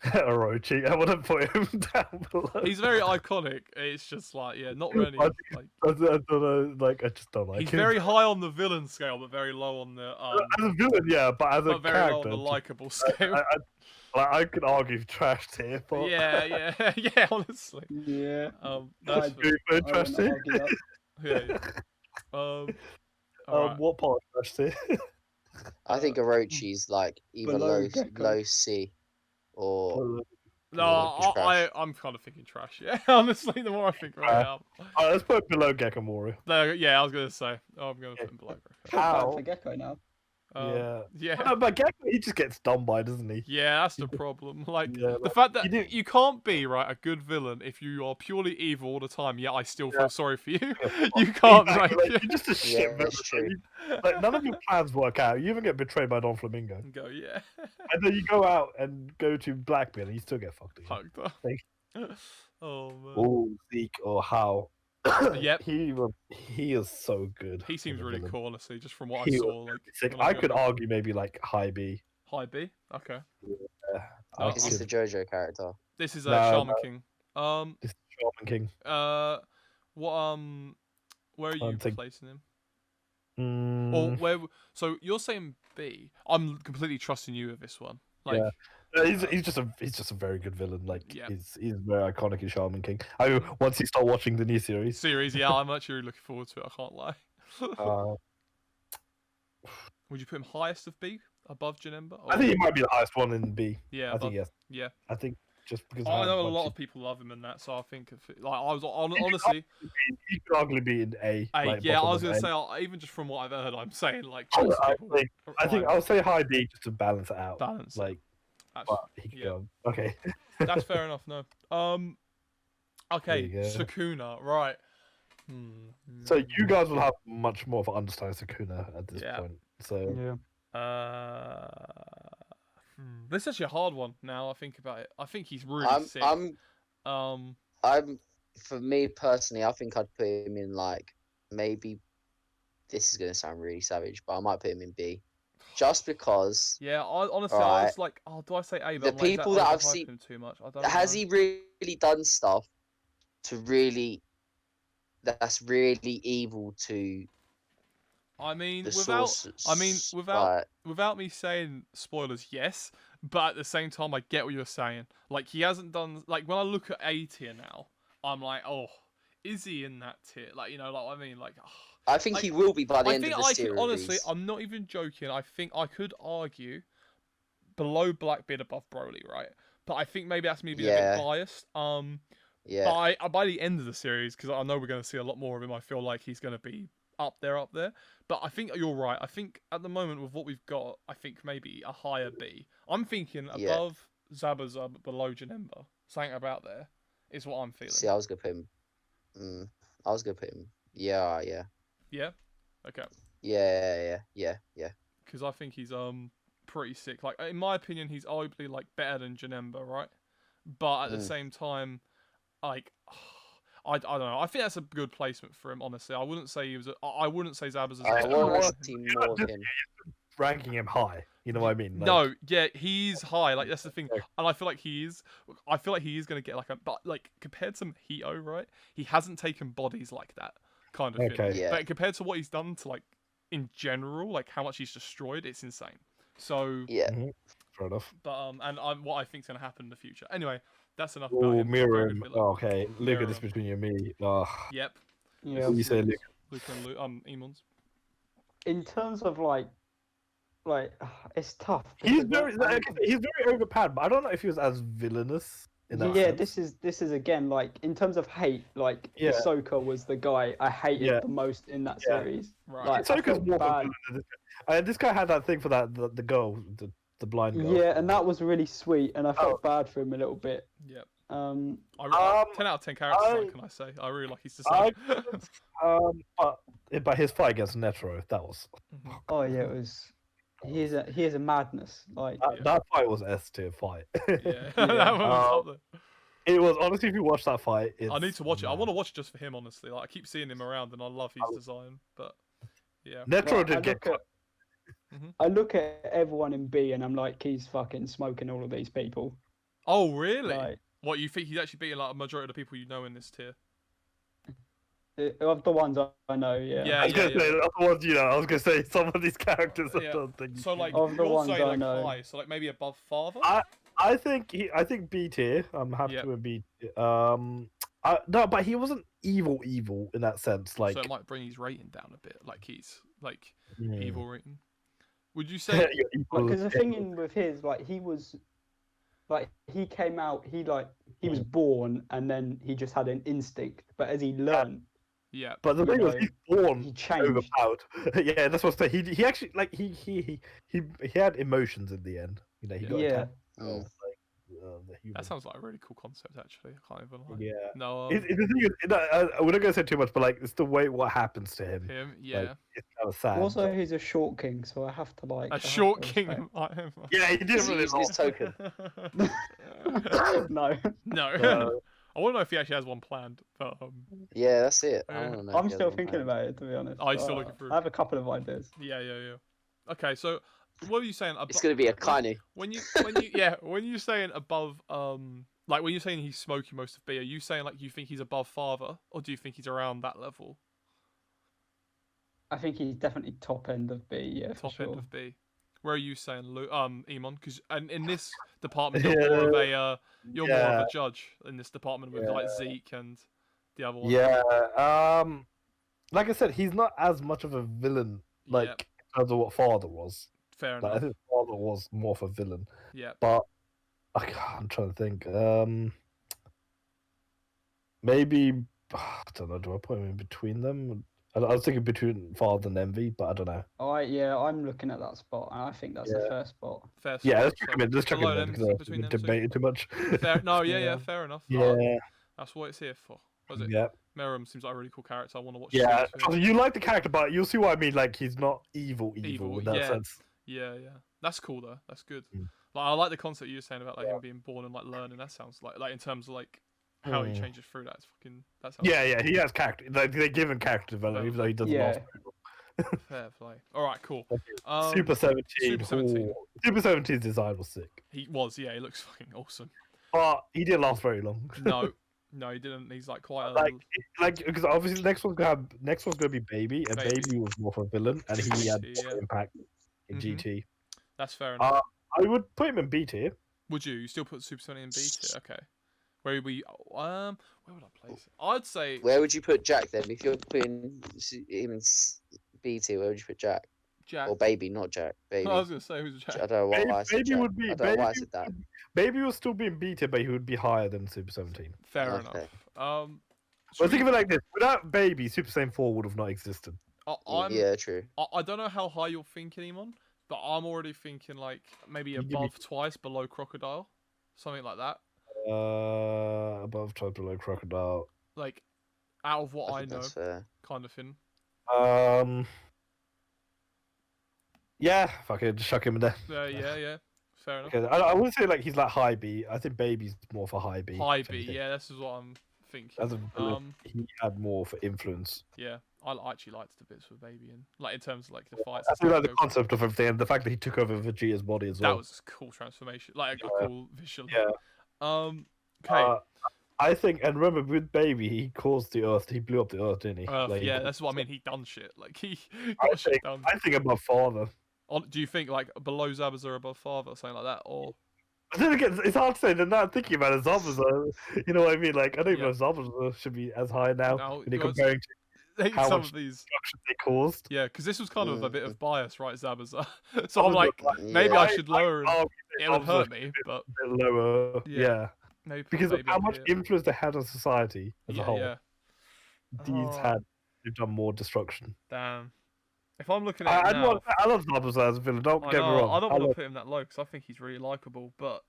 Orochi, I wouldn't put him down below. He's very iconic. It's just not really. I don't know. I just don't like him. He's very high on the villain scale, but very low on the. As a villain, yeah, but as a very character, low on the likable scale. I could argue trash tier, but yeah, honestly. Yeah. That's trash tier. Yeah. What part of trash tier? I think Orochi's either low C or. No, I'm kind of thinking trash. Yeah, honestly, the more I think now. Let's put it below Gecko. Yeah, I was gonna say. I'm gonna put him below. How for Gecko now? Yeah. But Gecko, he just gets done by, doesn't he? Yeah, that's the problem. The fact that you can't be a good villain if you are purely evil all the time. Yeah, I still feel sorry for you. You can't. You're just a shit villain. None of your plans work out. You even get betrayed by Doflamingo. Yeah. And then you go out and go to Blackbeard, and you still get fucked. Hugged up. Oh man. Oh, Zeke or how? Yep. He is so good. He seems really cool, honestly, just from what I saw. I could argue maybe high B. High B? Okay. Yeah. Is this the JoJo character? This is Shaman King. This is Shaman King. Where are you placing him? Or where? So you're saying B. I'm completely trusting you with this one. Yeah. He's just a very good villain. He's very iconic in Shaman King. Once you start watching the new series. Yeah, I'm actually really looking forward to it. I can't lie. Would you put him highest of B, above Janemba? I think he might be the highest one in B. Yeah, I think yes. Yeah, I think just because I know a lot of people love him in that, so I think I was honestly. He could arguably be in A. Yeah, I was gonna say even just from what I've heard, I'm saying I think I'll say high B just to balance it out. Balance. Okay. That's fair enough. No. Okay, Sukuna, right. So you guys will have much more of an understanding of Sukuna at this point. So this is actually a hard one. Now I think about it, I think he's really sick. For me personally, I think I'd put him in like maybe. This is gonna sound really savage, but I might put him in B, just because. Yeah, I was like, oh, do I say A? But the people that I've seen him too much. I don't has he really done stuff to really? That's really evil to. I mean, without me saying spoilers, yes, but at the same time, I get what you're saying. Like, he hasn't done, like, when I look at A tier now, I'm like, oh, is he in that tier? Like, you know, like, I mean, like, oh. I think he will be by the end of the series. Honestly, I'm not even joking. I think I could argue below Blackbeard, above Broly, right? But I think maybe that's me being a bit biased. But by the end of the series, because I know we're going to see a lot more of him, I feel like he's going to be up there. But I think you're right. I think at the moment with what we've got, I think maybe a higher B. I'm thinking above Zabuza, but below Janemba. Something about there is what I'm feeling. See, I was going to put him. Yeah. Yeah? Okay. Yeah. Because I think he's pretty sick. Like, in my opinion, he's arguably like better than Janemba, right? But at the same time, like, I don't know. I think that's a good placement for him. Honestly, I wouldn't say he was. I wouldn't say Zabuza's. I want to see more of him. Ranking him high, you know what I mean? Like, no, yeah, he's high. Like, that's the thing, and I feel like he is. I feel like he is gonna get like a. But like compared to Hito, right? He hasn't taken bodies like that kind of thing. Yeah. But compared to what he's done to like in general, like how much he's destroyed, it's insane. So yeah, fair enough. But what I think's gonna happen in the future. Anyway, that's enough about him. Mirror him. Okay, look at this between you and me. Yep. Yeah. What you say, Luke? Luke and Emons. In terms of like it's tough. He's very overpowered, but I don't know if he was as villainous in that sense. this is again like in terms of hate, like Ahsoka was the guy I hated the most in that series. Right. Like, Ahsoka's more villain than this guy. This guy had that thing for the girl, the blind girl. Yeah, and that was really sweet, and I felt bad for him a little bit. Yep. 10 out of 10 characters. Can I say? I really like his design. But his fight against Netero, that was. Oh yeah, it was. He is a madness. Like that fight was S tier fight. Yeah, that was it was honestly. If you watch that fight, I need to watch it. I want to watch it just for him. Honestly, like I keep seeing him around, and I love his design. But yeah, Netero did get. I look at everyone in B, and I'm like, he's fucking smoking all of these people. Oh really? Like, what, you think he's actually beating like a majority of the people you know in this tier? Of the ones I know, yeah. I was gonna say, of the ones you know, I was gonna say some of these characters. I don't think. So like, of the ones saying, I like, know. high, so like maybe above Father. I think B tier. I'm happy with B. No, but he wasn't evil in that sense. Like, so it might bring his rating down a bit. Like he's like evil rating. Would you say? Because the thing with his, like, he was. Like he came out, he was born, and then he just had an instinct. But as he learned, But the thing was, he's born he changed. Overpowered. Yeah, that's what I'm saying. He actually like he had emotions in the end. You know, he got attacked. That sounds like a really cool concept, actually. I can't even lie. Yeah. No. The thing is, we're not gonna say too much, but like, it's the way what happens to him. Yeah. Like, it's kind of sad. Also, he's a short king, so I have to like. A short king. Yeah, he didn't really use his token. No. I wouldn't know if he actually has one planned, but yeah, that's it. I don't know I'm still thinking about it, to be honest. Oh, you're still looking through. I have a couple of ideas. Yeah. Okay, so what were you saying? It's gonna be a Kainu. When you're saying above, like when you're saying he's smoking most of B, are you saying like you think he's above Father, or do you think he's around that level? I think he's definitely top end of B. Yeah, top end of B. Where are you saying, Emon? Because in this department you're more of a more of a judge in this department with like Zeke and the other one. Yeah. Like I said, he's not as much of a villain like in terms of what Father was. Fair enough. I think Father was more of a villain. Yeah. But I'm trying to think. Maybe I don't know. Do I put him in between them? I was thinking between Father and Envy, but I don't know. I'm looking at that spot, and I think that's the first spot. Yeah, let's check him in. Let's check him in because we're debating too much. Fair enough. Yeah. That's what it's here for. Was it? Yeah. Meruem seems like a really cool character. I want to watch. Yeah, you like the character, but you'll see what I mean. Like, he's not evil in that sense. Yeah. That's cool though. That's good. Like, I like the concept you were saying about like him being born and like learning. That sounds like in terms of like how he changes through that. It's fucking. That sounds. Yeah. He has character. Like, they give him character development, even though he doesn't. Yeah. Fair play. All right, cool. Super 17. Super 17. Super 17's design was sick. He was. Yeah, he looks fucking awesome. But he didn't last very long. No, he didn't. He's like quite like because obviously the next one's gonna be Baby, and Baby was more of a villain, and he had more impact in GT. That's fair enough. I would put him in B tier. Would you? You still put Super 17 in B tier? Okay. Where would I place it? I'd say. Where would you put Jack then? If you're putting him in B tier, where would you put Jack? Jack. Or Baby, not Jack. Baby. I was gonna say who's Jack. I don't know why I said Baby Jack. would be. I don't know why I said that. Baby will still be in B tier, but he would be higher than Super 17. Fair enough. But think of it like this: without Baby, Super Saiyan 4 would have not existed. Yeah, true. I don't know how high you're thinking him on, but I'm already thinking like maybe above twice, below Crocodile, something like that. Above twice, below Crocodile. Like, out of what I know, kind of thing. Yeah, fucking just chuck him in there. Yeah. Fair enough. Okay, I wouldn't say like he's like high B. I think Baby's more for high B. High B, yeah, this is what I'm thinking. As a villain, he had more for influence. Yeah, I actually liked the bits with Baby and like in terms of like the fights. I do like the concept of everything and the fact that he took over Vegeta's body as well. That was a cool transformation, like a cool visual. Yeah. Okay. I think, and remember with Baby, he caused the Earth. He blew up the Earth, didn't he? Yeah, that's what I mean. He done shit. Like he got shit done. I think above Father. Do you think like below Zamasu or above Father or something like that, or? But then again, it's hard to say. They're not thinking about Zamasu. You know what I mean? Like I don't even know if Zamasu should be as high now when you're comparing to how much destruction they caused. Yeah, because this was kind of a bit of bias, right, Zamasu? So I'm like, maybe I should lower it. It would hurt me, but a bit lower. Yeah. Maybe because of how much influence they had on society as a whole. Yeah. They've done more destruction. Damn. If I'm looking at it now, I love Zamasu as a villain. Don't get me wrong. I don't want to put him that low because I think he's really likable. But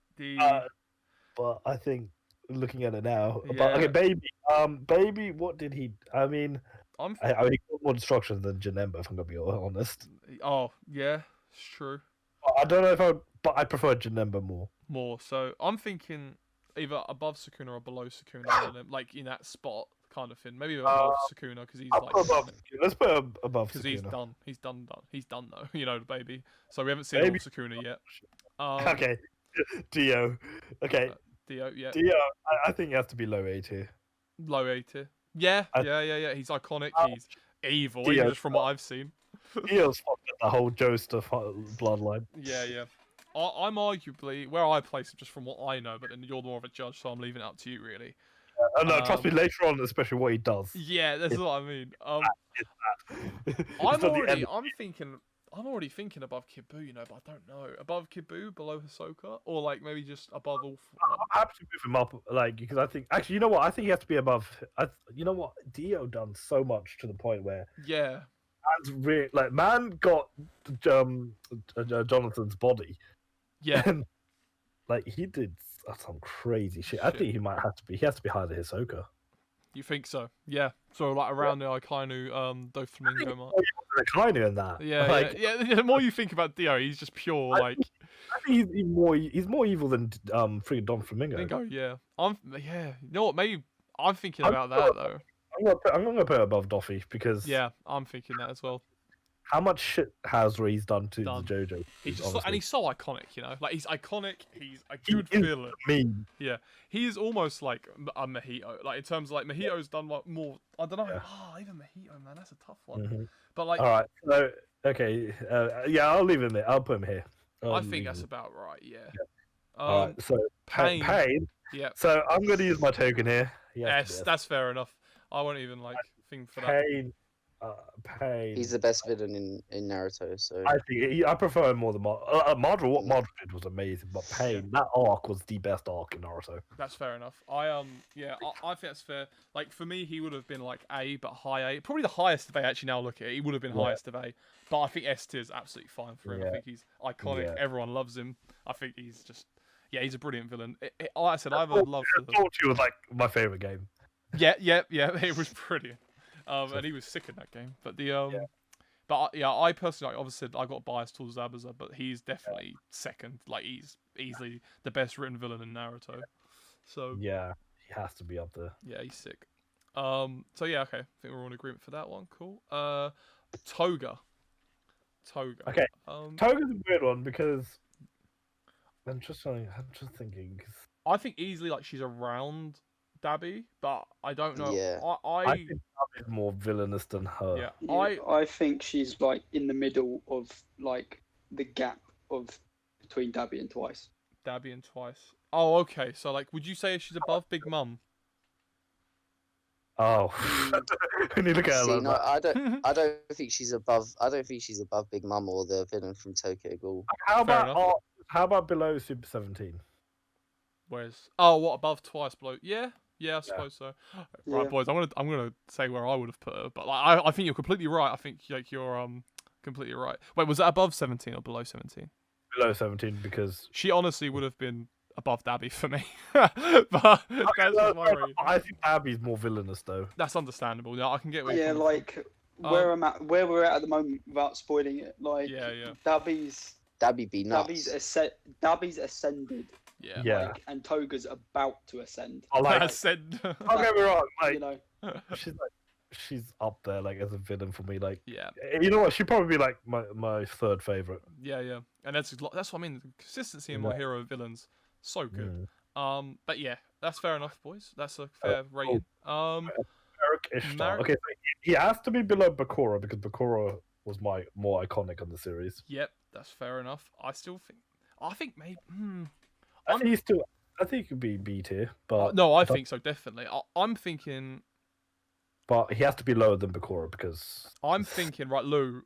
but I think looking at it now, okay, Baby, what did he? I mean, he got more destruction than Janemba, if I'm gonna be honest. Oh yeah, it's true. I don't know but I prefer Janemba more. So I'm thinking either above Sukuna or below Sukuna, like in that spot. Kind of thing. Maybe above Sukuna because he's like. Let's put him above because he's done. He's done though. You know, the Baby. So we haven't seen all Sukuna yet. Okay, Dio. Okay, Dio. Yeah. Dio. I think he has to be low A tier. Low A tier. Yeah. He's iconic. He's evil, even just from what I've seen. Dio's fucked up the whole Joestar bloodline. Yeah. I'm arguably where I place him just from what I know, but then you're more of a judge, so I'm leaving it up to you really. No, trust me. Later on, especially what he does. Yeah, that's what I mean. I'm already thinking above Kid Buu, you know, but I don't know. Above Kid Buu, below Ahsoka, or like maybe just above all. I'm happy to move him up, like because I think actually, you know what? I think he has to be above. You know what? Dio done so much to the point where man got Jonathan's body. Yeah, and, like he did. That's some crazy shit. I think he has to be higher than Ahsoka. You think so? Yeah. So like around the Akainu, Doflamingo mark. Akainu in that. Yeah. The more you think about Dio, he's just pure like. I think he's more evil than freaking Doflamingo. Yeah. You know what? Maybe I'm thinking about that though. I'm gonna put it above Doffy because. Yeah, I'm thinking that as well. How much shit has Reese done to the JoJo? He's so iconic, you know. Like he's iconic. He's a good villain. Yeah, he is almost like a Mojito. Like in terms of like Mojito's done like more. I don't know. Yeah. Even Mojito, man, that's a tough one. Mm-hmm. But like, all right. So okay, I'll leave him there. I'll put him here. I think that's about right. Yeah. All right. So Pain. Yeah. So I'm going to use my token here. Yes, that's fair enough. I won't even like think for that. Pain. He's the best villain in Naruto. So I prefer him more than Madara. What Madara did was amazing, but Pain, that arc was the best arc in Naruto. That's fair enough. I think that's fair. Like for me, he would have been like A, but high A. Probably the highest of A. Actually, now look at it, he would have been highest of A. But I think S tier is absolutely fine for him. I think he's iconic. Everyone loves him. I think he's Yeah, he's a brilliant villain. Like I said, I have a love for Torture was like my favorite game. Yeah. It was brilliant. And he was sick in that game. But I personally, like, obviously, I got biased towards Zabuza, but he's definitely second. Like, he's easily the best written villain in Naruto. So yeah, he has to be up there. Yeah, he's sick. So yeah, okay. I think we're all in agreement for that one. Cool. Toga. Okay. Toga's a weird one because I'm just thinking. I think easily like she's around Dabi, but I don't know. Yeah. I think Dabi's more villainous than her. Yeah. I think she's like in the middle of like the gap between Dabi and Twice. Dabi and Twice. Oh, okay. So like, would you say she's above Big Mum? Oh, when you look at her, no, I don't think she's above. I don't think she's above Big Mum or the villain from Tokyo Ghoul. How about below Super 17? Where's what above Twice, below? Yeah, I suppose so. Right, boys, I'm gonna say where I would have put her, but like I think you're completely right. I think like you're completely right. Wait, was that above 17 or below 17? Below 17 because she honestly would have been above Dabi for me. But that's just my reason. I think Dabi's more villainous though. That's understandable. Yeah, I can get where you're coming from. Where we're at the moment, without spoiling it, like Dabi be nuts. Dabi's ascended. Yeah. Like, and Toga's about to ascend. I like ascend. Don't get me wrong. Like, you know, she's up there like as a villain for me. Like, yeah. You know what? She'd probably be like my third favorite. Yeah. And that's what I mean. The consistency in my hero villains, so good. But yeah, that's fair enough, boys. That's a fair rating. Eric Ishtar. Okay, so he has to be below Bakura because Bakura was my more iconic on the series. Yep, that's fair enough. I think maybe. I think he could be B tier, but no, I think so definitely. I'm thinking, but he has to be lower than Bakura because I'm thinking right, Lou.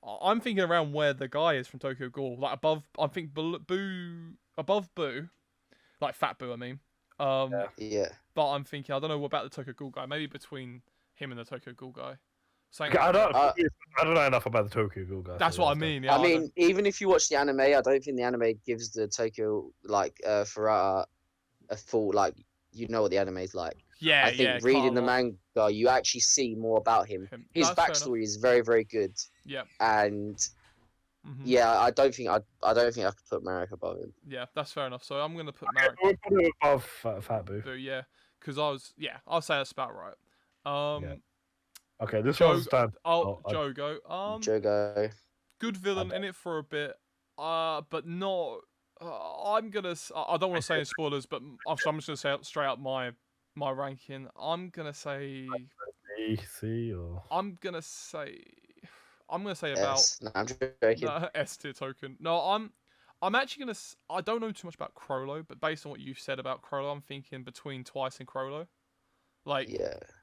I'm thinking around where the guy is from Tokyo Ghoul, like above. I think above Boo, like Fat Boo. I mean, yeah. But I'm thinking I don't know what about the Tokyo Ghoul guy. Maybe between him and the Tokyo Ghoul guy. I don't know enough about the Tokyo Ghoul guy. That's what I mean. Yeah, I mean, even if you watch the anime, I don't think the anime gives the Tokyo Ferrata a full what the anime is like. Yeah, I think reading the manga, you actually see more about him. His backstory is very, very good. Yeah. And I don't think I could put Marek above him. Yeah, that's fair enough. So I'm gonna put Marek above Fat Boo. Yeah, because I'll say that's about right. Okay, this one's done. Jogo. Jogo. Good villain in it for a bit, but not. I don't want to say in spoilers, but I'm just gonna say straight up my ranking. I'm gonna say. C or. I'm gonna say about S. No, I'm joking. S tier token. No, I'm actually gonna. I don't know too much about Crollo, but based on what you've said about Crollo, I'm thinking between Twice and Crollo.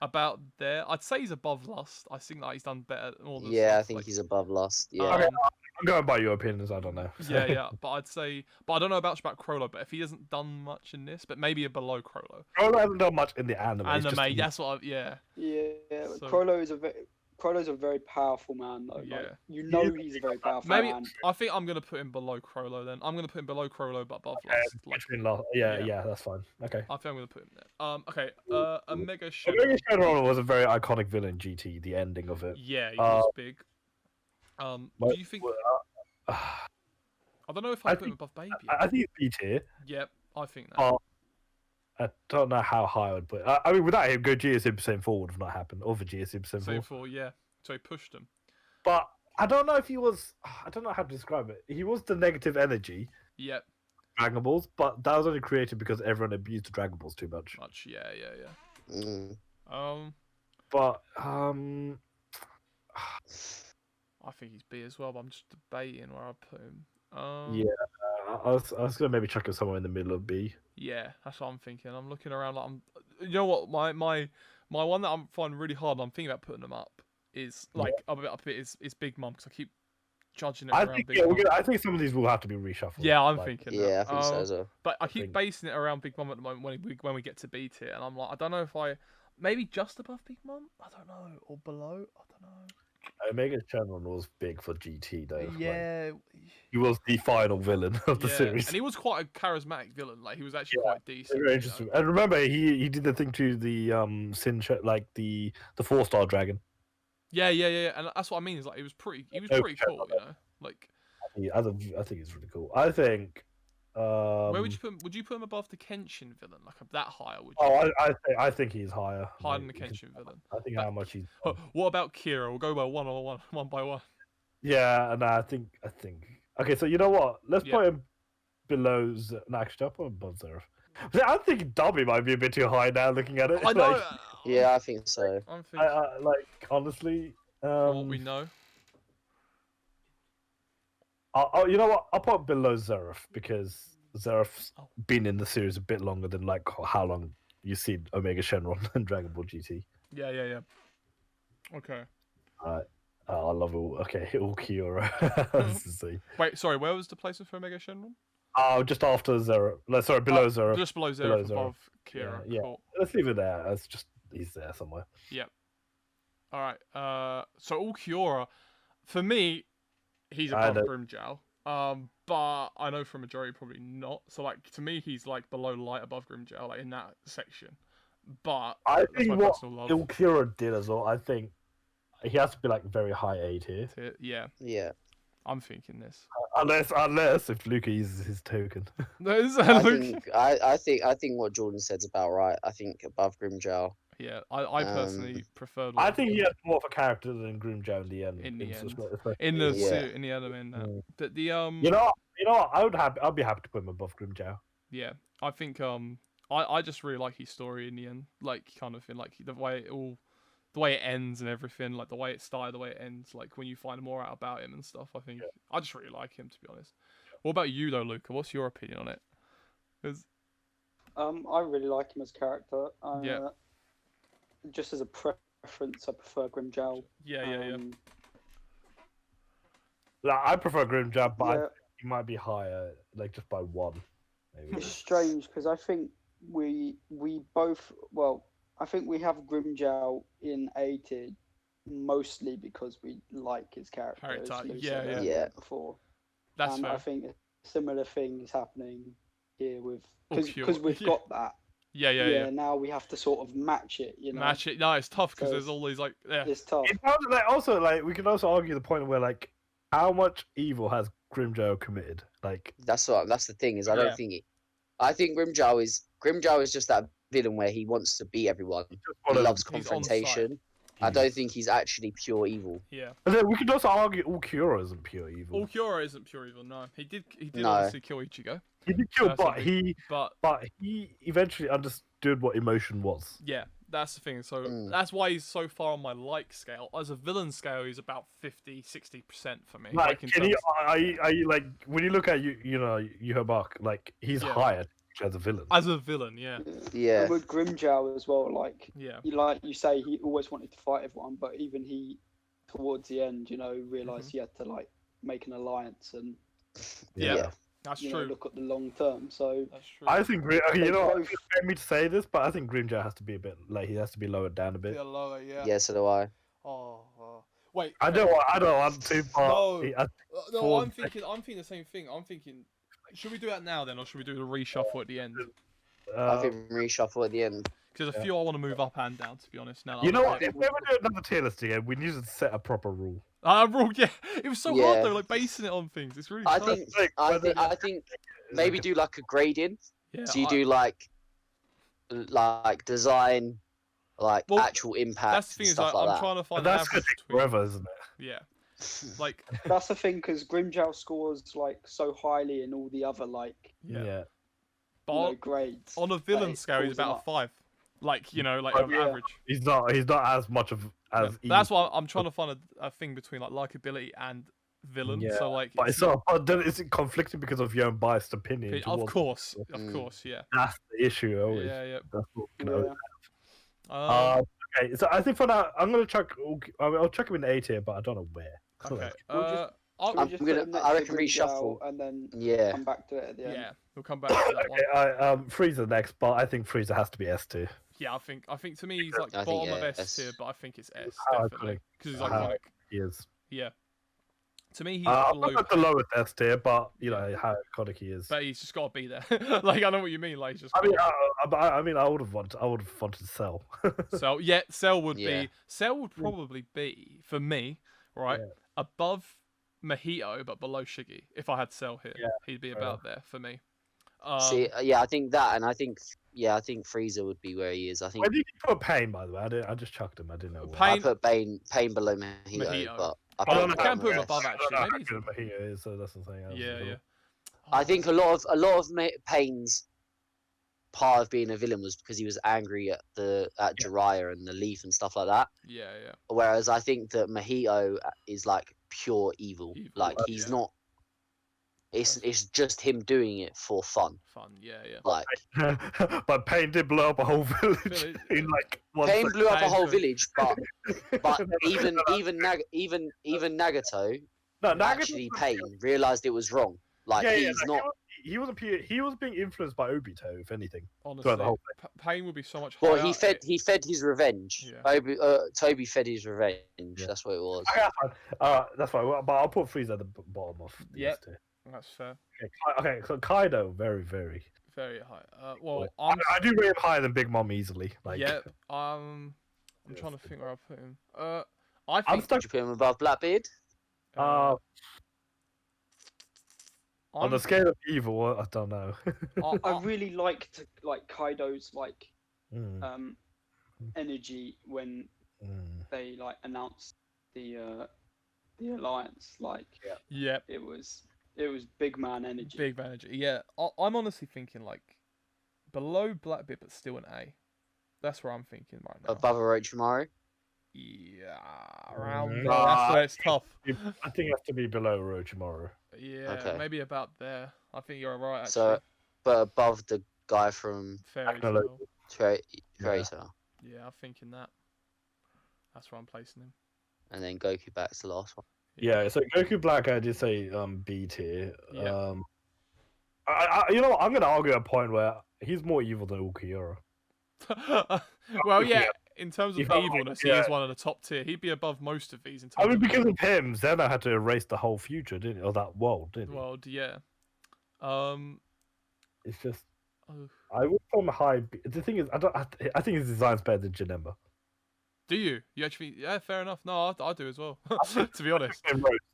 About there, I'd say he's above Lust. I think that he's done better. I think he's above Lust. Yeah, okay, I'm going by your opinions. I don't know. Yeah, but I'd say, but I don't know about Crollo. But if he hasn't done much in this, but maybe below Crollo. Crollo hasn't done much in the anime. That's what. Yeah. So, Crollo's a very powerful man, though. Yeah. Like, he's a very powerful man. I think I'm gonna put him below Crollo. Then I'm gonna put him below Crollo, but above Lust. Yeah, that's fine. Okay. I think I'm gonna put him there. Okay. Omega Shenron was a very iconic villain. GT, the ending of it. Yeah, he was big. Do you think? I don't know if I put him above Baby. I think it's B tier. Yep, I think that. I don't know how high I would put it. I mean, without him, Gogeta Super Saiyan 4 would have not happened. Or Vegeta Super Saiyan 4. Yeah. So he pushed him. But I don't know if he was... I don't know how to describe it. He was the negative energy. Yep. Dragon Balls, but that was only created because everyone abused the Dragon Balls too much. Yeah. But, I think he's B as well, but I'm just debating where I put him. I was gonna maybe chuck him somewhere in the middle of B. Yeah, that's what I'm thinking. I'm looking around you know what? My one that I'm finding really hard. And I'm thinking about putting them up is up a bit is Big Mum because I keep judging it around Big Mum. I think some of these will have to be reshuffled. Yeah, I'm thinking. Yeah, I think so as well. But I keep basing it around Big Mum at the moment when we get to B tier, and I'm like, I don't know if maybe just above Big Mum. I don't know, or below. I don't know. Omega Shenron was big for GT though. Yeah. He was the final villain of the series, and he was quite a charismatic villain. Like he was actually quite decent. Very interesting. And remember, he did the thing to the like the 4-star dragon. Yeah, and that's what I mean. Is like he was pretty cool, you know. Like I think he's really cool. I think. Where would you put him? Would you put him above the Kenshin villain, like that higher? Would you? Oh, I think he's higher. Higher than the Kenshin villain. I think how much he's. What about Kira? We'll go by one by one. Yeah, and I think. Okay, so you know what? Let's put him below. No, actually, I'll put him above Zeref. I think Dobby might be a bit too high now. Looking at it. I know. Like, yeah, I think so. Like honestly. From what we know. You know what? I'll put below Zeref because Zeref's been in the series a bit longer than like how long you see Omega Shenron and Dragon Ball GT. Yeah. Okay. I love it. Okay, Ulquiorra. Wait, sorry. Where was the placement for Omega Shenron? Oh, just after Zeref. Sorry, below Zeref. Just below Zeref, above Kira. Yeah. Cool. Let's leave it there. It's just he's there somewhere. Yep. All right. So Ulquiorra, for me, he's above Grimjow. But I know for a majority probably not. So like to me, he's like below light, above Grimjow, like in that section. But I think what Ulquiorra did as well. I think he has to be like very high A tier. Yeah. I'm thinking this. Unless if Luca uses his token. I think what Jordan said's about right. I think above Grimjow. Yeah, I personally prefer. I think he has more of a character than Grimjow in the end. In the suit, in the anime. But the You know what? I'd be happy to put him above Grimjow. Yeah, I think I just really like his story in the end, like kind of thing, like the way it ends and everything, like the way it started, the way it ends, like when you find more out about him and stuff. I think I just really like him, to be honest. What about you though, Luca? What's your opinion on it? I really like him as a character. Just as a preference, I prefer Grimjow. Yeah. I prefer Grimjow, but he might be higher, like just by one. Maybe. It's strange because I think we both. Well, I think we have Grimjow in A tier mostly because we like his character. Yeah. Before, that's fair. I think a similar thing is happening here with because we've got that. Yeah. Now we have to sort of match it, you know. Match it. No, it's tough because there's all these like. Yeah. It's tough. We can also argue the point where like, how much evil has Grimjow committed? Like that's the thing is I don't think it. I think Grimjow is just that villain where he wants to beat everyone. He loves confrontation. I don't think he's actually pure evil. Yeah. But then we could also argue Ulquiorra isn't pure evil. Ulquiorra isn't pure evil. No, he did obviously kill Ichigo. He did kill, but he eventually understood what emotion was. Yeah, that's the thing. So that's why he's so far on my like scale. As a villain scale, he's about 50-60% for me. Like, are you like when you look at Yuhabak, like he's higher as a villain. As a villain, yeah. Yeah. And with Grimjow as well, like you say, he always wanted to fight everyone, but even he towards the end, realized he had to like make an alliance and that's true. Look at the long term. So that's true. I think you know, it's fair me to say this, but I think Grimjow has to be a bit like he has to be lowered down a bit. Yeah, lower, yeah. Yeah, so do I. Wait. I don't want to. But no, I'm thinking the same thing. I'm thinking, should we do that now then, or should we do the reshuffle at the end? I think reshuffle at the end. Because a few I want to move up and down, to be honest. Now, you know what? If we ever do another tier list again, we need to set a proper rule. Rule, yeah. It was so hard though, like basing it on things. It's really tough. I think maybe do like a grading. Yeah, so you do like design, like actual impact. That's the thing stuff I'm like trying to find. That's gonna take forever, isn't it? Yeah. Like that's the thing because Grimjow scores like so highly in all the other grades. On a villain scale, he's about a 5. Like average. He's not as much of as. That's why I'm trying to find a thing between like likability and villain. Yeah. So like, but it's not. Then is it conflicting because of your own biased opinion? Of course, yeah. That's the issue always. Yeah. That's what okay, so I think for now I'm gonna chuck. I'll chuck him in A tier, but I don't know where. Okay. I reckon reshuffle and then come back to it at the end. Yeah, we'll come back to that one. Frieza next, but I think Frieza has to be S tier. Yeah, I think to me he's like bottom of S tier, but I think it's S definitely because he's iconic. He is. Yeah. To me, he's not the lowest S tier, but you know how iconic he is. But he's just got to be there. Like I know what you mean. Like he's just. I mean, I would have wanted Cell. So yeah, Cell would be. Cell would probably be for me, right, above Mojito, but below Shiggy. If I had Cell here, he'd be about there for me. See, I think that, and I think Frieza would be where he is. I think. Where did you put Pain, by the way? I just chucked him. I didn't know. I put Pain below Mojito, but I can put him above actually. Maybe Mojito is, so that's the thing. Yeah. I think a lot of Pain's part of being a villain was because he was angry at Jiraiya and the leaf and stuff like that. Yeah. Whereas I think that Mojito is like pure evil. Like he's not. It's just him doing it for fun. Yeah. Like, but Pain did blow up a whole village in like 1 Pain second. blew up a whole village, but even Nagato, actually Pain realized it was wrong. Like he's not. He was being influenced by Obito, if anything. Honestly, Pain would be so much. Well, he fed his revenge. Yeah. Toby fed his revenge. Yeah. That's what it was. That's fine. But I'll put Frieza at the bottom of the list here. That's fair. Okay, so Kaido, very, very, very high. Well, I do rate him higher than Big Mom easily. Like, I'm trying to think where I put him. I think. I'm stuck. Did you put him above Blackbeard? On the scale of evil, I don't know. I really liked Kaido's energy when they announced the alliance. It was big man energy. Big man energy. Yeah, I'm honestly thinking below Blackbeard, but still an A. That's where I'm thinking right now. Above Orochimaru? Yeah, around there. That's where it's tough. I think it has to be below Orochimaru. Yeah, maybe about there. I think you're right, actually. So, but above the guy from Fairy Tail. Fairy Tail. Yeah, I'm thinking that. That's where I'm placing him. And then Goku Black's the last one. Yeah, so Goku Black, I did say B tier. Yeah. You know what? I'm gonna argue a point where he's more evil than Ulquiorra. Well, yeah. In terms of evilness, he is one of the top tier. He'd be above most of these. Because of him, Zeno had to erase the whole future, didn't he? Or that world, didn't he? World, yeah. It's just. I would put him high. The thing is, I think his design's better than Janemba. Do you? You actually? Yeah, fair enough. No, I do as well. To be honest.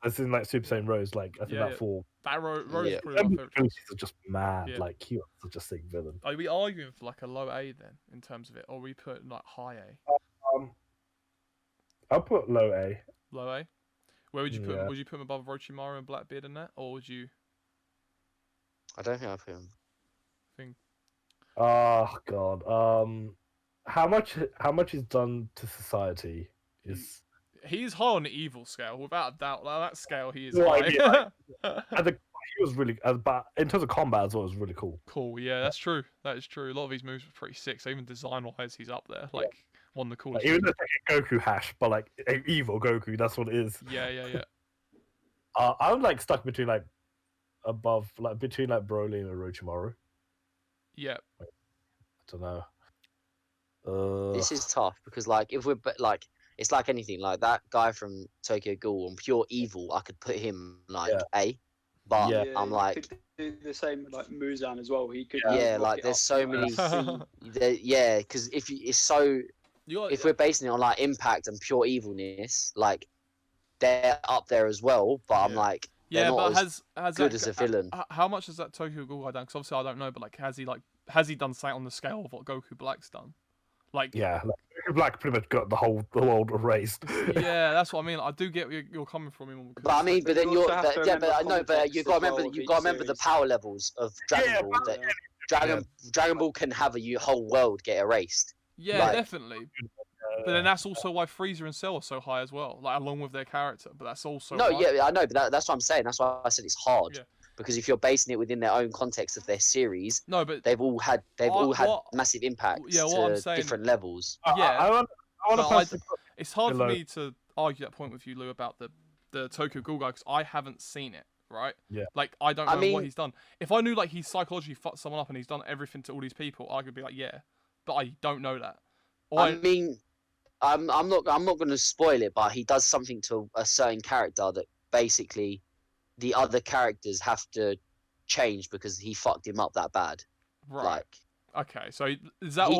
As in Super Saiyan Rose, I think that form. That Rose is pretty my favorite. Are just mad. Yeah. He was such a sick villain. Are we arguing for a low A then in terms of it, or are we put high A? I'll put low A. Low A. Where would you put him? Would you put him above Orochimaru and Blackbeard in that, or would you? I don't think I put him. Oh God. How much is done to society is. He's high on the evil scale, without a doubt. That scale, he is high. He was really, but in terms of combat as well, it was really cool. Cool, yeah, that's true. That is true. A lot of his moves were pretty sick. So even design-wise, he's up there. One of the coolest. Even though it's a Goku hash, but evil Goku, that's what it is. Yeah. I'm stuck between above, between Broly and Orochimaru. Yeah. I don't know. This is tough because if we're it's like anything, that guy from Tokyo Ghoul on pure evil, I could put him A, but I'm could do the same Muzan as well. He could there's so many because if we're basing it on if we're pure evilness, they're up there as well, but I'm yeah, but has good as a villain. How much has that Tokyo Ghoul guy done? Because obviously I don't know, but has he done something on the scale of what Goku Black's done? Goku Black pretty much got the whole world erased. Yeah, that's what I mean. I do get where you're coming from him. But then you got to remember the power levels of Dragon Ball. Dragon Ball can have a whole world get erased. Yeah, definitely. But then that's also why Frieza and Cell are so high as well, along with their character. But that's also I know, but that's what I'm saying. That's why I said it's hard. Yeah. Because if you're basing it within their own context of their series, but they've all had massive impacts to different levels. Yeah, it's hard for me to argue that point with you, Lou, about the Tokyo Ghoul guy because I haven't seen it. Right? Yeah. I don't know what he's done. If I knew he's psychologically fucked someone up and he's done everything to all these people, I could be yeah. But I don't know that. I'm not going to spoil it, but he does something to a certain character that basically the other characters have to change because he fucked him up that bad. Right. Like, okay, so is that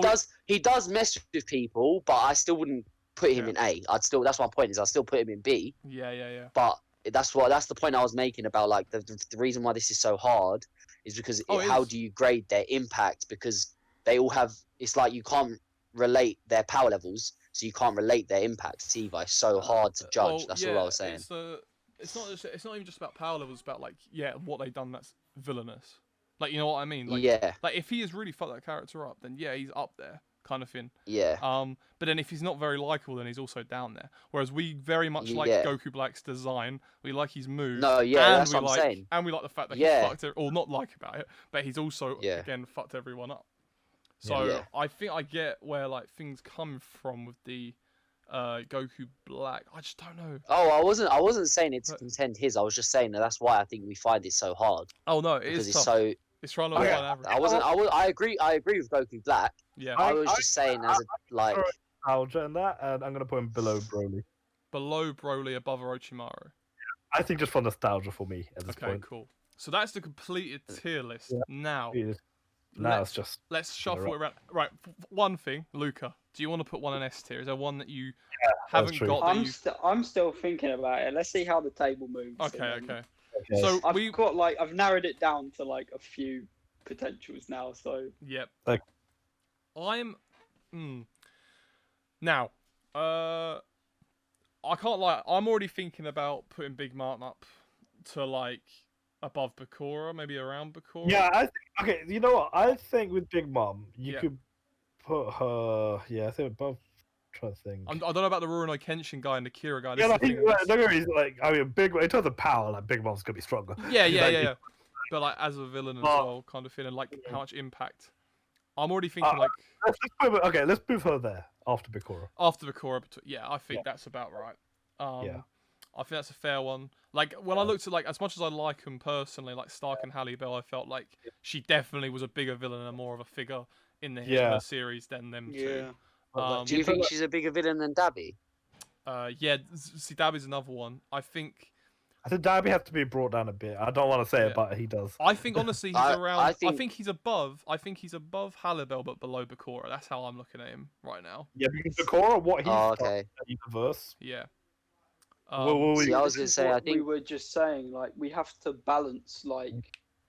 he does mess with people, but I still wouldn't put him in A. That's my point, is I still put him in B. Yeah. But that's the point I was making about like the reason why this is so hard is because how do you grade their impact, because they all have, it's like you can't relate their power levels, so you can't relate their impacts either. It's so hard to judge. That's all I was saying. It's not even just about power levels. It's about like what they've done that's villainous. Like, you know what I mean? Like, like if he has really fucked that character up, then he's up there, kind of thing. Yeah. But then if he's not very likable, then he's also down there. Whereas we very much like Goku Black's design. We like his moves. No, that's what I'm saying. And we like the fact that he fucked it, or not like about it, but he's also again fucked everyone up. So I think I get where like things come from with the Goku Black. I just don't know. Oh, I wasn't saying it to contend his. I was just saying that's why I think we find it so hard. Oh no, because it's tough. So. It's trying to find average. I agree with Goku Black. Yeah. I was just saying as a like. Nostalgia in that, and I'm gonna put him below Broly. Below Broly, above Orochimaru. I think just for nostalgia for me at this point. Okay, cool. So that's the completed tier list. Yeah. Now it's just. Let's shuffle it around. Right, one thing, Luca. Do you want to put one in S tier? Is there one that you haven't got? I'm still thinking about it. Let's see how the table moves. Okay. So I've narrowed it down to like a few potentials now. So yep. Like, I'm now. I can't lie. I'm already thinking about putting Big Mom up to like above Bakura, maybe around Bakura. Yeah, okay. You know what? I think with Big Mom, you could put her. Yeah, I think above. Trying to think. I don't know about the Rurouni Kenshin guy and the Kira guy. Yeah, big. In terms of power, like Big Mom's gonna be stronger. Yeah. But like as a villain as well, kind of feeling like how much impact. I'm already thinking like. Let's move her there after Bakura. After Bakura, I think that's about right. I think that's a fair one. Like when I looked at like as much as I like them personally, like Stark and Halle Bell, I felt like she definitely was a bigger villain and more of a figure in the series than them two. Do you think she's a bigger villain than Dabi? See, Dabi's another one. I think Dabi has to be brought down a bit. I don't want to say it, but he does. I think honestly he's around. I think he's above. I think he's above Halle Bell, but below Bakura. That's how I'm looking at him right now. Yeah, because Bakura, what he's in the verse. Yeah. I was gonna say, I think we were just saying like we have to balance like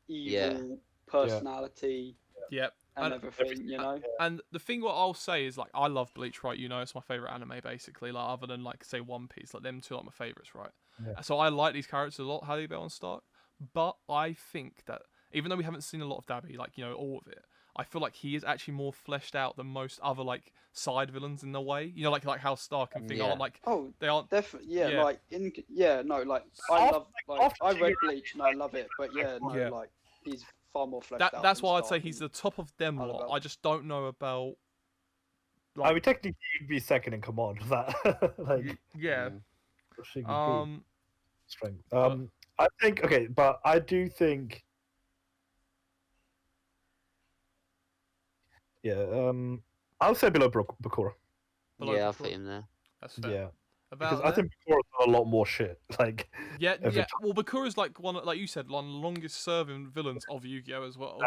evil personality. Yep. And everything, you know. And the thing what I'll say is like I love Bleach, right? You know, it's my favorite anime basically. Like other than like say One Piece, like them two are my favorites, right? Yeah. So I like these characters a lot, Halle Bell and Stark. But I think that even though we haven't seen a lot of Dabi, like you know all of it, I feel like he is actually more fleshed out than most other like side villains in a way. You know, like how Stark and thing aren't like they aren't definitely I love like I read Bleach and I love it, but like he's far more fleshed out. That's why I'd say he's the top of them lot. I just don't know about. Like, I mean, technically, he'd be second in command. That like strength. I think but I do think. Yeah, I'll say below Bakura. I'll put him there. That's fair. Yeah. Because I think Bakura's done a lot more shit. Like Well, Bakura's like one, like you said, one of the longest serving villains of Yu-Gi-Oh as well.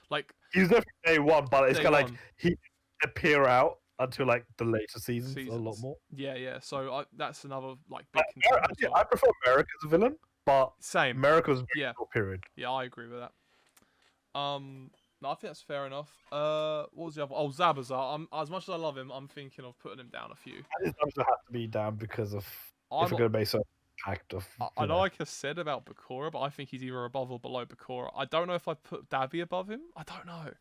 Like he's definitely day one, but it's kind of like he appear out until like the later seasons a lot more. Yeah. So that's another like big. I prefer America as a villain, but same. America's period. Yeah, I agree with that. No, I think that's fair enough. What was the other? Oh, Zabazar. As much as I love him, I'm thinking of putting him down a few. Zabazar has to be down because of if we're going to base an impact of. I know, like I said about Bakura, but I think he's either above or below Bakura. I don't know if I put Dabi above him. I don't know,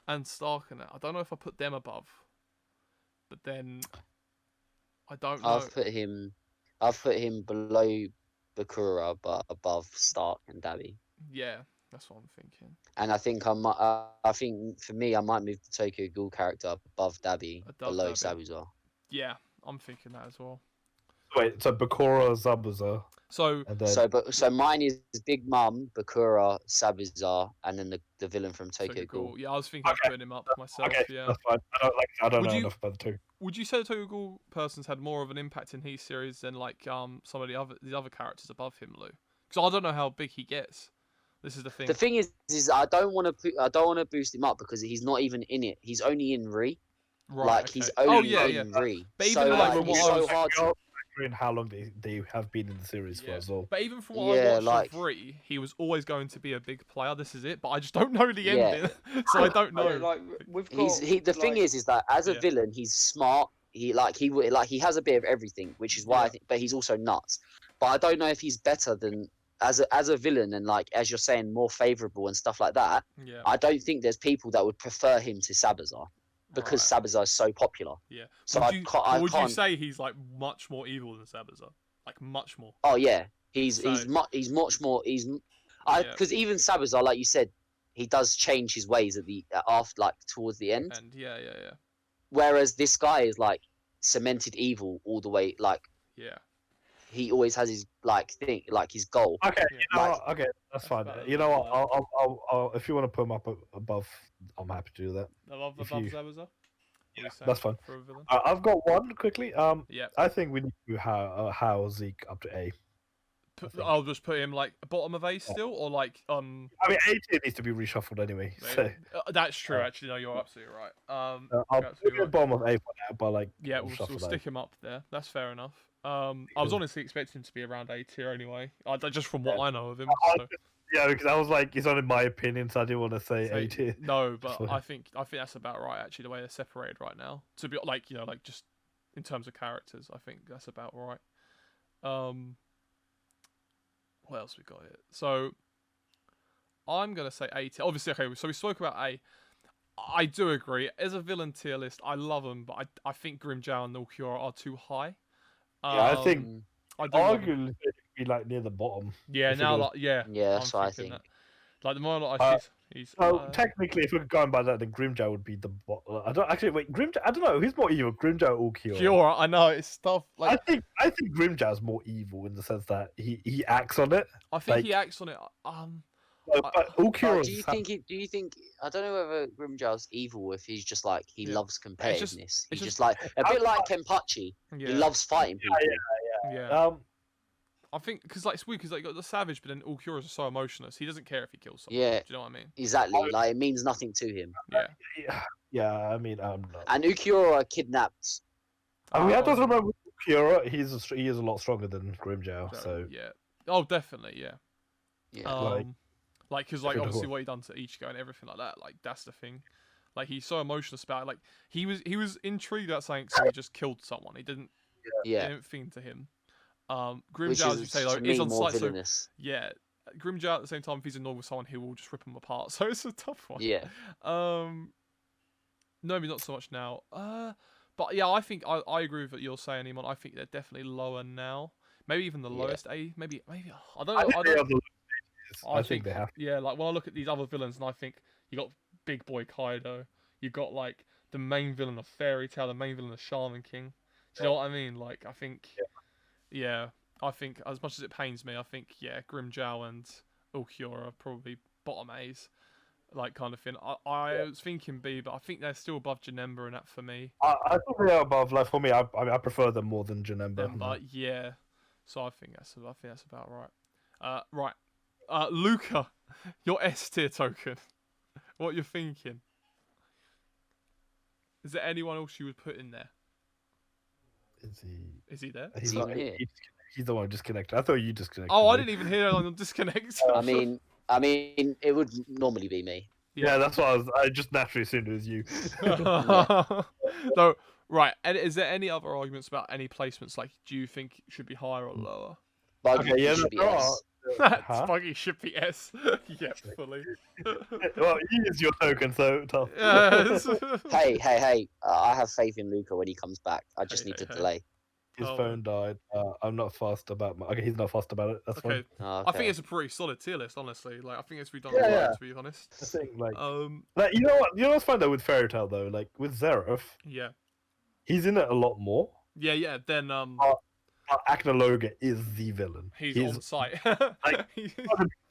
and Stark and that. I don't know if I put them above. But then, I don't know. I've put him below Bakura, but above Stark and Dabi. Yeah. That's what I'm thinking. And I think I think for me, I might move the Tokyo Ghoul character above Dabi, below Zabuzar. Yeah, I'm thinking that as well. Wait, so Bakura, Zabuza. So mine is Big Mum, Bakura, Sabizar, and then the villain from Tokyo Ghoul. Yeah, I was thinking of putting him up myself. Okay, yeah, that's fine. I don't know enough about the two. Would you say the Tokyo Ghoul person's had more of an impact in his series than like some of the other characters above him, Lou? Because I don't know how big he gets. This is the thing. The thing is I don't want to boost him up because he's not even in it. He's only in Re. Right. Like okay. he's only in Re. But even it's so hard to. How long they have been in the series for as well. But even from what I watched of Re, he was always going to be a big player. This is it. But I just don't know the ending, so I don't know. The thing is that as a villain, he's smart. He has a bit of everything, which is why I think. But he's also nuts. But I don't know if he's better than as a villain and like as you're saying more favorable and stuff like that. Yeah. I don't think there's people that would prefer him to Sabizar. Because Sabizar is so popular. Yeah. So would you say he's like much more evil than Sabizar? Like much more. Oh yeah, he's much more. Because even Sabizar, like you said, he does change his ways towards the end. And yeah. Whereas this guy is like cemented evil all the way. Like he always has his his goal. Okay, okay, that's fine. You know what? I'll if you want to put him up above, I'm happy to do that. Above Zabuza? Yeah, that's fine. I've got one quickly. I think we need to how Zeke up to A. I'll just put him like bottom of A still, or like I mean, A tier needs to be reshuffled anyway. So that's true. Actually, no, you're absolutely right. I'll put him bottom of A for now, but like we'll stick him up there. That's fair enough. I was honestly expecting him to be around A tier anyway. Just from what I know of him. So. Yeah, because I was like, it's only my opinion, so I didn't want to say A tier. No, but I think that's about right. Actually, the way they're separated right now, to be like just in terms of characters, I think that's about right. What else we got here? So I'm gonna say A tier. Obviously, okay. So we spoke about A. I do agree. As a villain tier list, I love them, but I think Grimjow and Ulquiorra are too high. I think arguably be like near the bottom. Yeah, now that's what I think. That. Like the more I see, he's. Technically, if we're going by that, then Grimjow would be the bottom. I don't actually wait. Grimjow, I don't know who's more evil, Grimjow or Ulquiorra. Ulquiorra, I know it's tough. Like I think Grimjow's more evil in the sense that he acts on it. I think he acts on it. But Ulquiorra. Do you think? I don't know whether Grimjow's evil if he's just like he loves competitiveness. He's just like a bit like Kenpachi. He loves fighting people. Yeah. I think because like it's weird because like you got the savage, but then Ulquiorra is so emotionless. He doesn't care if he kills someone. Yeah. Do you know what I mean? Exactly. Like it means nothing to him. Yeah. Yeah. I mean, and Ulquiorra kidnapped. I mean, I don't remember Ulquiorra. He is a lot stronger than Grimjow. So yeah. Oh, definitely. Yeah. Yeah. Because obviously what he done to Ichigo and everything like that. Like that's the thing. Like he's so emotional about it. Like he was intrigued about something, so he just killed someone. He didn't. Yeah. It didn't think to him. Grimjow, as you say, though, is on site. So, Grimjow at the same time, if he's annoyed with someone, he will just rip him apart. So it's a tough one. Yeah. No, maybe not so much now. But yeah, I think I agree with what you're saying, Iman. I think they're definitely lower now. Maybe even the lowest A. Maybe I don't know. I think they have. Yeah, like when I look at these other villains, and I think you got Big Boy Kaido, you got like the main villain of Fairy Tail, the main villain of Shaman King. Do you know what I mean? Like I think. Yeah, I think as much as it pains me, I think Grimjow and Ulquiorra are probably bottom A's, like kind of thing. I was thinking B, but I think they're still above Janemba and that for me. I think they are above. Like for me, I prefer them more than Janemba. Yeah, so I think that's about right. Right, Luca, your S tier token. What you're thinking? Is there anyone else you would put in there? Is he there? He's the one who disconnected. I thought you disconnected. Oh, I didn't even hear on disconnect. I mean, it would normally be me. Yeah, that's what I just naturally assumed it was you. So, right. And is there any other arguments about any placements? Like, do you think it should be higher or lower? Buggy should be S. Buggy should be S. Yeah, fully. Well, you use your token, so tough. Yes. Hey! I have faith in Luca when he comes back. I just need to delay. His phone died. I'm not fussed about my. Okay, he's not fussed about it. That's fine. Okay. I think it's a pretty solid tier list, honestly. Like, I think it's redone well, to be honest. I think like you know what? You know what's fun though with Fairy Tail though? Like with Zeref. Yeah. He's in it a lot more. Yeah. Then Acnologa is the villain. He's on site. Like,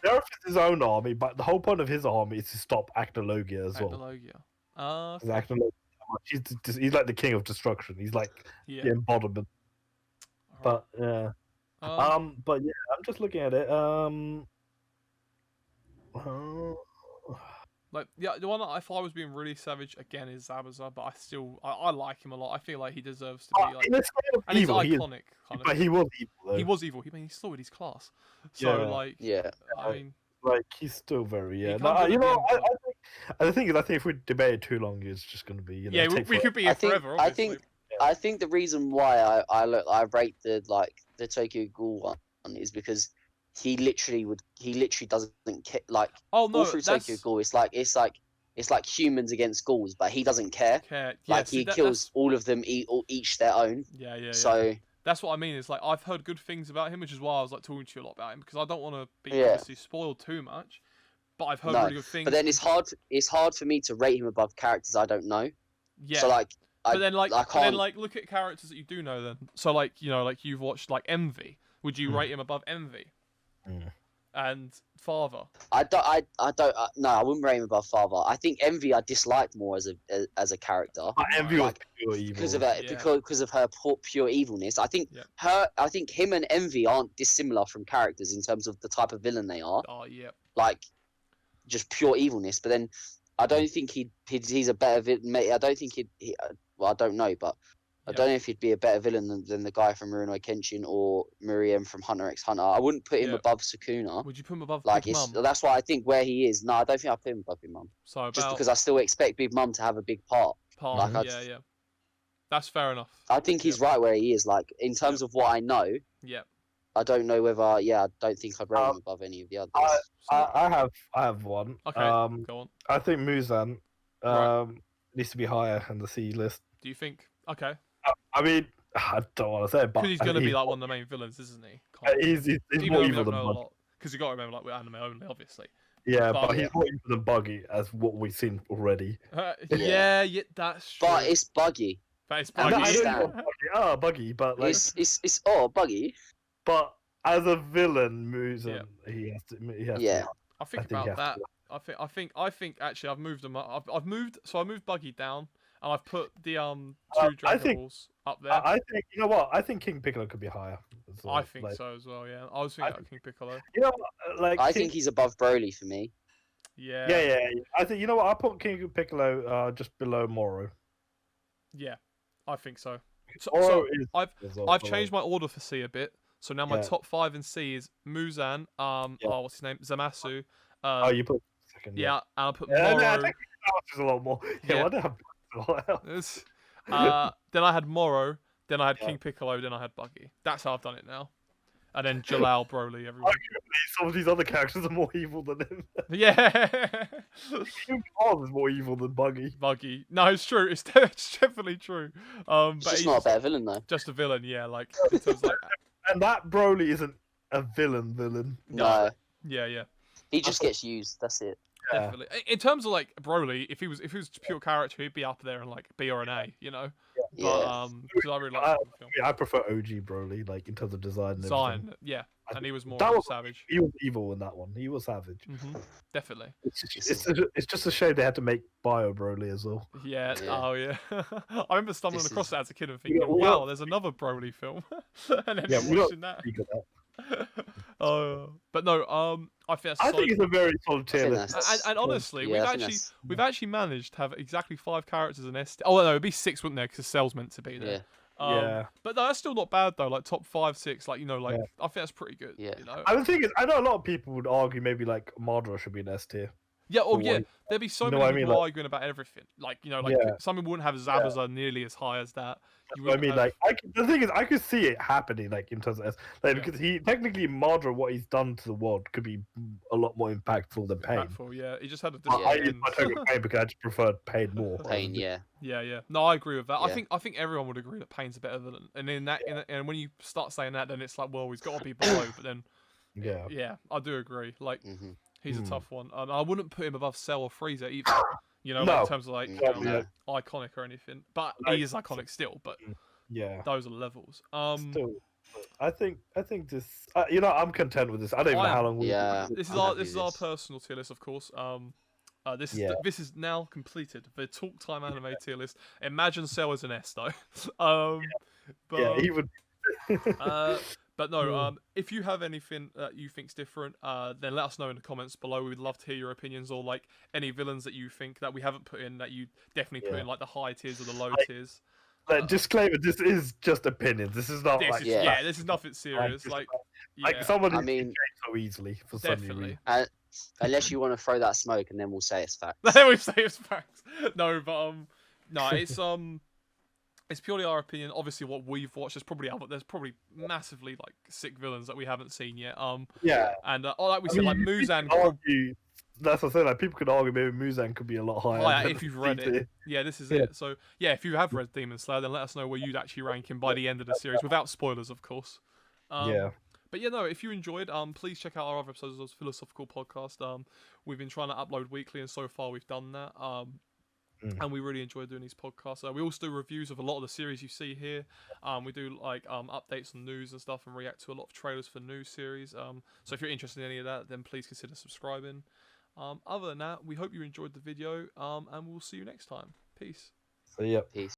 Nerf is his own army, but the whole point of his army is to stop Acnologia as well. Acnologia. He's like the king of destruction. He's like the embodiment. But yeah. But yeah, I'm just looking at it. Like the one that if I was being really savage again is Zabuza, but I like him a lot. I feel like he deserves to be like, and he's iconic. But he was evil. Though. He was evil. He slaughtered his class. So I mean, like he's still very No, you know, the thing is, I think if we debate it too long, it's just going to be we could be here forever. I think the reason why I rate the Tokyo Ghoul one is because he literally doesn't care. Like all through Tokyo Ghoul, it's like humans against ghouls, but he doesn't care. Like he kills all of them, each their own. So that's what I mean. It's like I've heard good things about him, which is why I was like talking to you a lot about him, because I don't want to be obviously spoiled too much. But I've heard really good things. But then it's hard for me to rate him above characters I don't know. Yeah. So like. But then look at characters that you do know then. So like like you've watched like Envy. Would you rate him above Envy? And Father? I wouldn't rate him above Father. I think Envy I disliked more as a character. Envy was pure evil because of her pure evilness. I think him and Envy aren't dissimilar from characters in terms of the type of villain they are. Oh yeah. Like just pure evilness. But then I don't think he's a better villain. I don't think well, I don't know, but I don't know if he'd be a better villain than the guy from Rurouni Kenshin or Miriam from Hunter x Hunter. I wouldn't put him above Sukuna. Would you put him above Big Mom? That's why I think where he is. No, I don't think I put him above Big Mom. Just because I still expect Big Mom to have a big part. Yeah. That's fair enough. I think he's right where he is. Like in terms of what I know. Yeah. I don't know whether. I don't think I'd rate him above any of the others. I have one. Okay. Go on. I think Muzan needs to be higher on the C list. Do you think? Okay. I mean, I don't want to say it, but because he's going to be like one of the main villains, isn't he? He's more evil than Buggy. Because you got to remember, like, we're anime only, obviously. Yeah, but he's more evil than Buggy, as what we've seen already. Yeah, that's true. But it's Buggy. Buggy. Buggy, but like it's Buggy. But as a villain, Muzan, he has to. I think about that. I think actually I've moved them up. I moved Buggy down. And I've put the two Dragon Balls up there. I think you know what? I think King Piccolo could be higher. I think so as well. Yeah, I was thinking about King Piccolo. You know, like I think he's above Broly for me. Yeah. I think you know what? I put King Piccolo just below Moro. Yeah, I think so. I've changed my order for C a bit. So now my top 5 in C is Muzan. What's his name? Zamasu. You put second. Yeah, and I put Moro. I think a lot more. I don't have. Then I had Moro, then I had King Piccolo, then I had Buggy. That's how I've done it now. And then Jalal, Broly, everyone. Some of these other characters are more evil than him. Yeah. King Kong is more evil than Buggy. No, it's true. It's definitely true. But he's just not a better villain though. Just a villain, yeah. Like, in terms like and that Broly isn't a villain. No. Yeah. He just gets used. That's it. Definitely. In terms of like Broly, if he was pure character, he'd be up there in like B or an A, you know. But because I really like the film. I prefer OG Broly, like in terms of design. Yeah, and he was more savage. He was evil in that one. He was savage. Definitely. It's just a shame they had to make Bio Broly as well. Yeah. Oh yeah. I remember stumbling across that as a kid and thinking, wow, there's another Broly film, and then watching that. But no, I think it's a very solid tier list. And honestly, we've actually managed to have exactly 5 characters in S. Oh no, it'd be 6, wouldn't there? Because Cell's meant to be there. But no, that's still not bad though. Like top 5, 6, like I think that's pretty good. Yeah. You know? I think I know a lot of people would argue maybe like Madara should be an S tier. Yeah, there'd be so many people arguing about everything. Like, some people wouldn't have Zabuza nearly as high as that. The thing is, I could see it happening, like in terms of because he technically Madara, what he's done to the world could be a lot more impactful than Pain. He just had a I use my token Pain because I just preferred Pain more. Pain, yeah. No, I agree with that. Yeah. I think everyone would agree that Pain's a better villain. And and when you start saying that, then it's like, well, he's got to be below. But then, I do agree. Like. He's a tough one. I wouldn't put him above Cell or Frieza either. In terms of like iconic or anything. But he is iconic still. But those are levels. I think this. I'm content with this. I don't even know how long. This is our personal tier list, of course. This is now completed. The Talk Time anime tier list. Imagine Cell as an S though. Even. But no, if you have anything that you think's different, then let us know in the comments below. We'd love to hear your opinions, or like any villains that you think that we haven't put in that you definitely put in, like the high tiers or the low tiers. Disclaimer: this is just opinions. This is not this is nothing serious. Like someone who can change so easily for some reason. Unless you want to throw that smoke, and then we'll say it's facts. Then we say it's facts. No, but it's purely our opinion. Obviously, what we've watched, there's probably massively like sick villains that we haven't seen yet. And like we said, like Muzan. That's what I said. Like people could argue maybe Muzan could be a lot higher if you've read it. Yeah, this is it. So yeah, if you have read Demon Slayer, then let us know where you'd actually rank him by the end of the series, without spoilers, of course. But yeah, no, if you enjoyed, please check out our other episodes of Fillersophical podcast. We've been trying to upload weekly, and so far we've done that. And we really enjoy doing these podcasts. We also do reviews of a lot of the series you see here. We do like updates on news and stuff, and react to a lot of trailers for new series. So if you're interested in any of that, then please consider subscribing. Other than that, we hope you enjoyed the video, and we'll see you next time. Peace. See ya. Peace.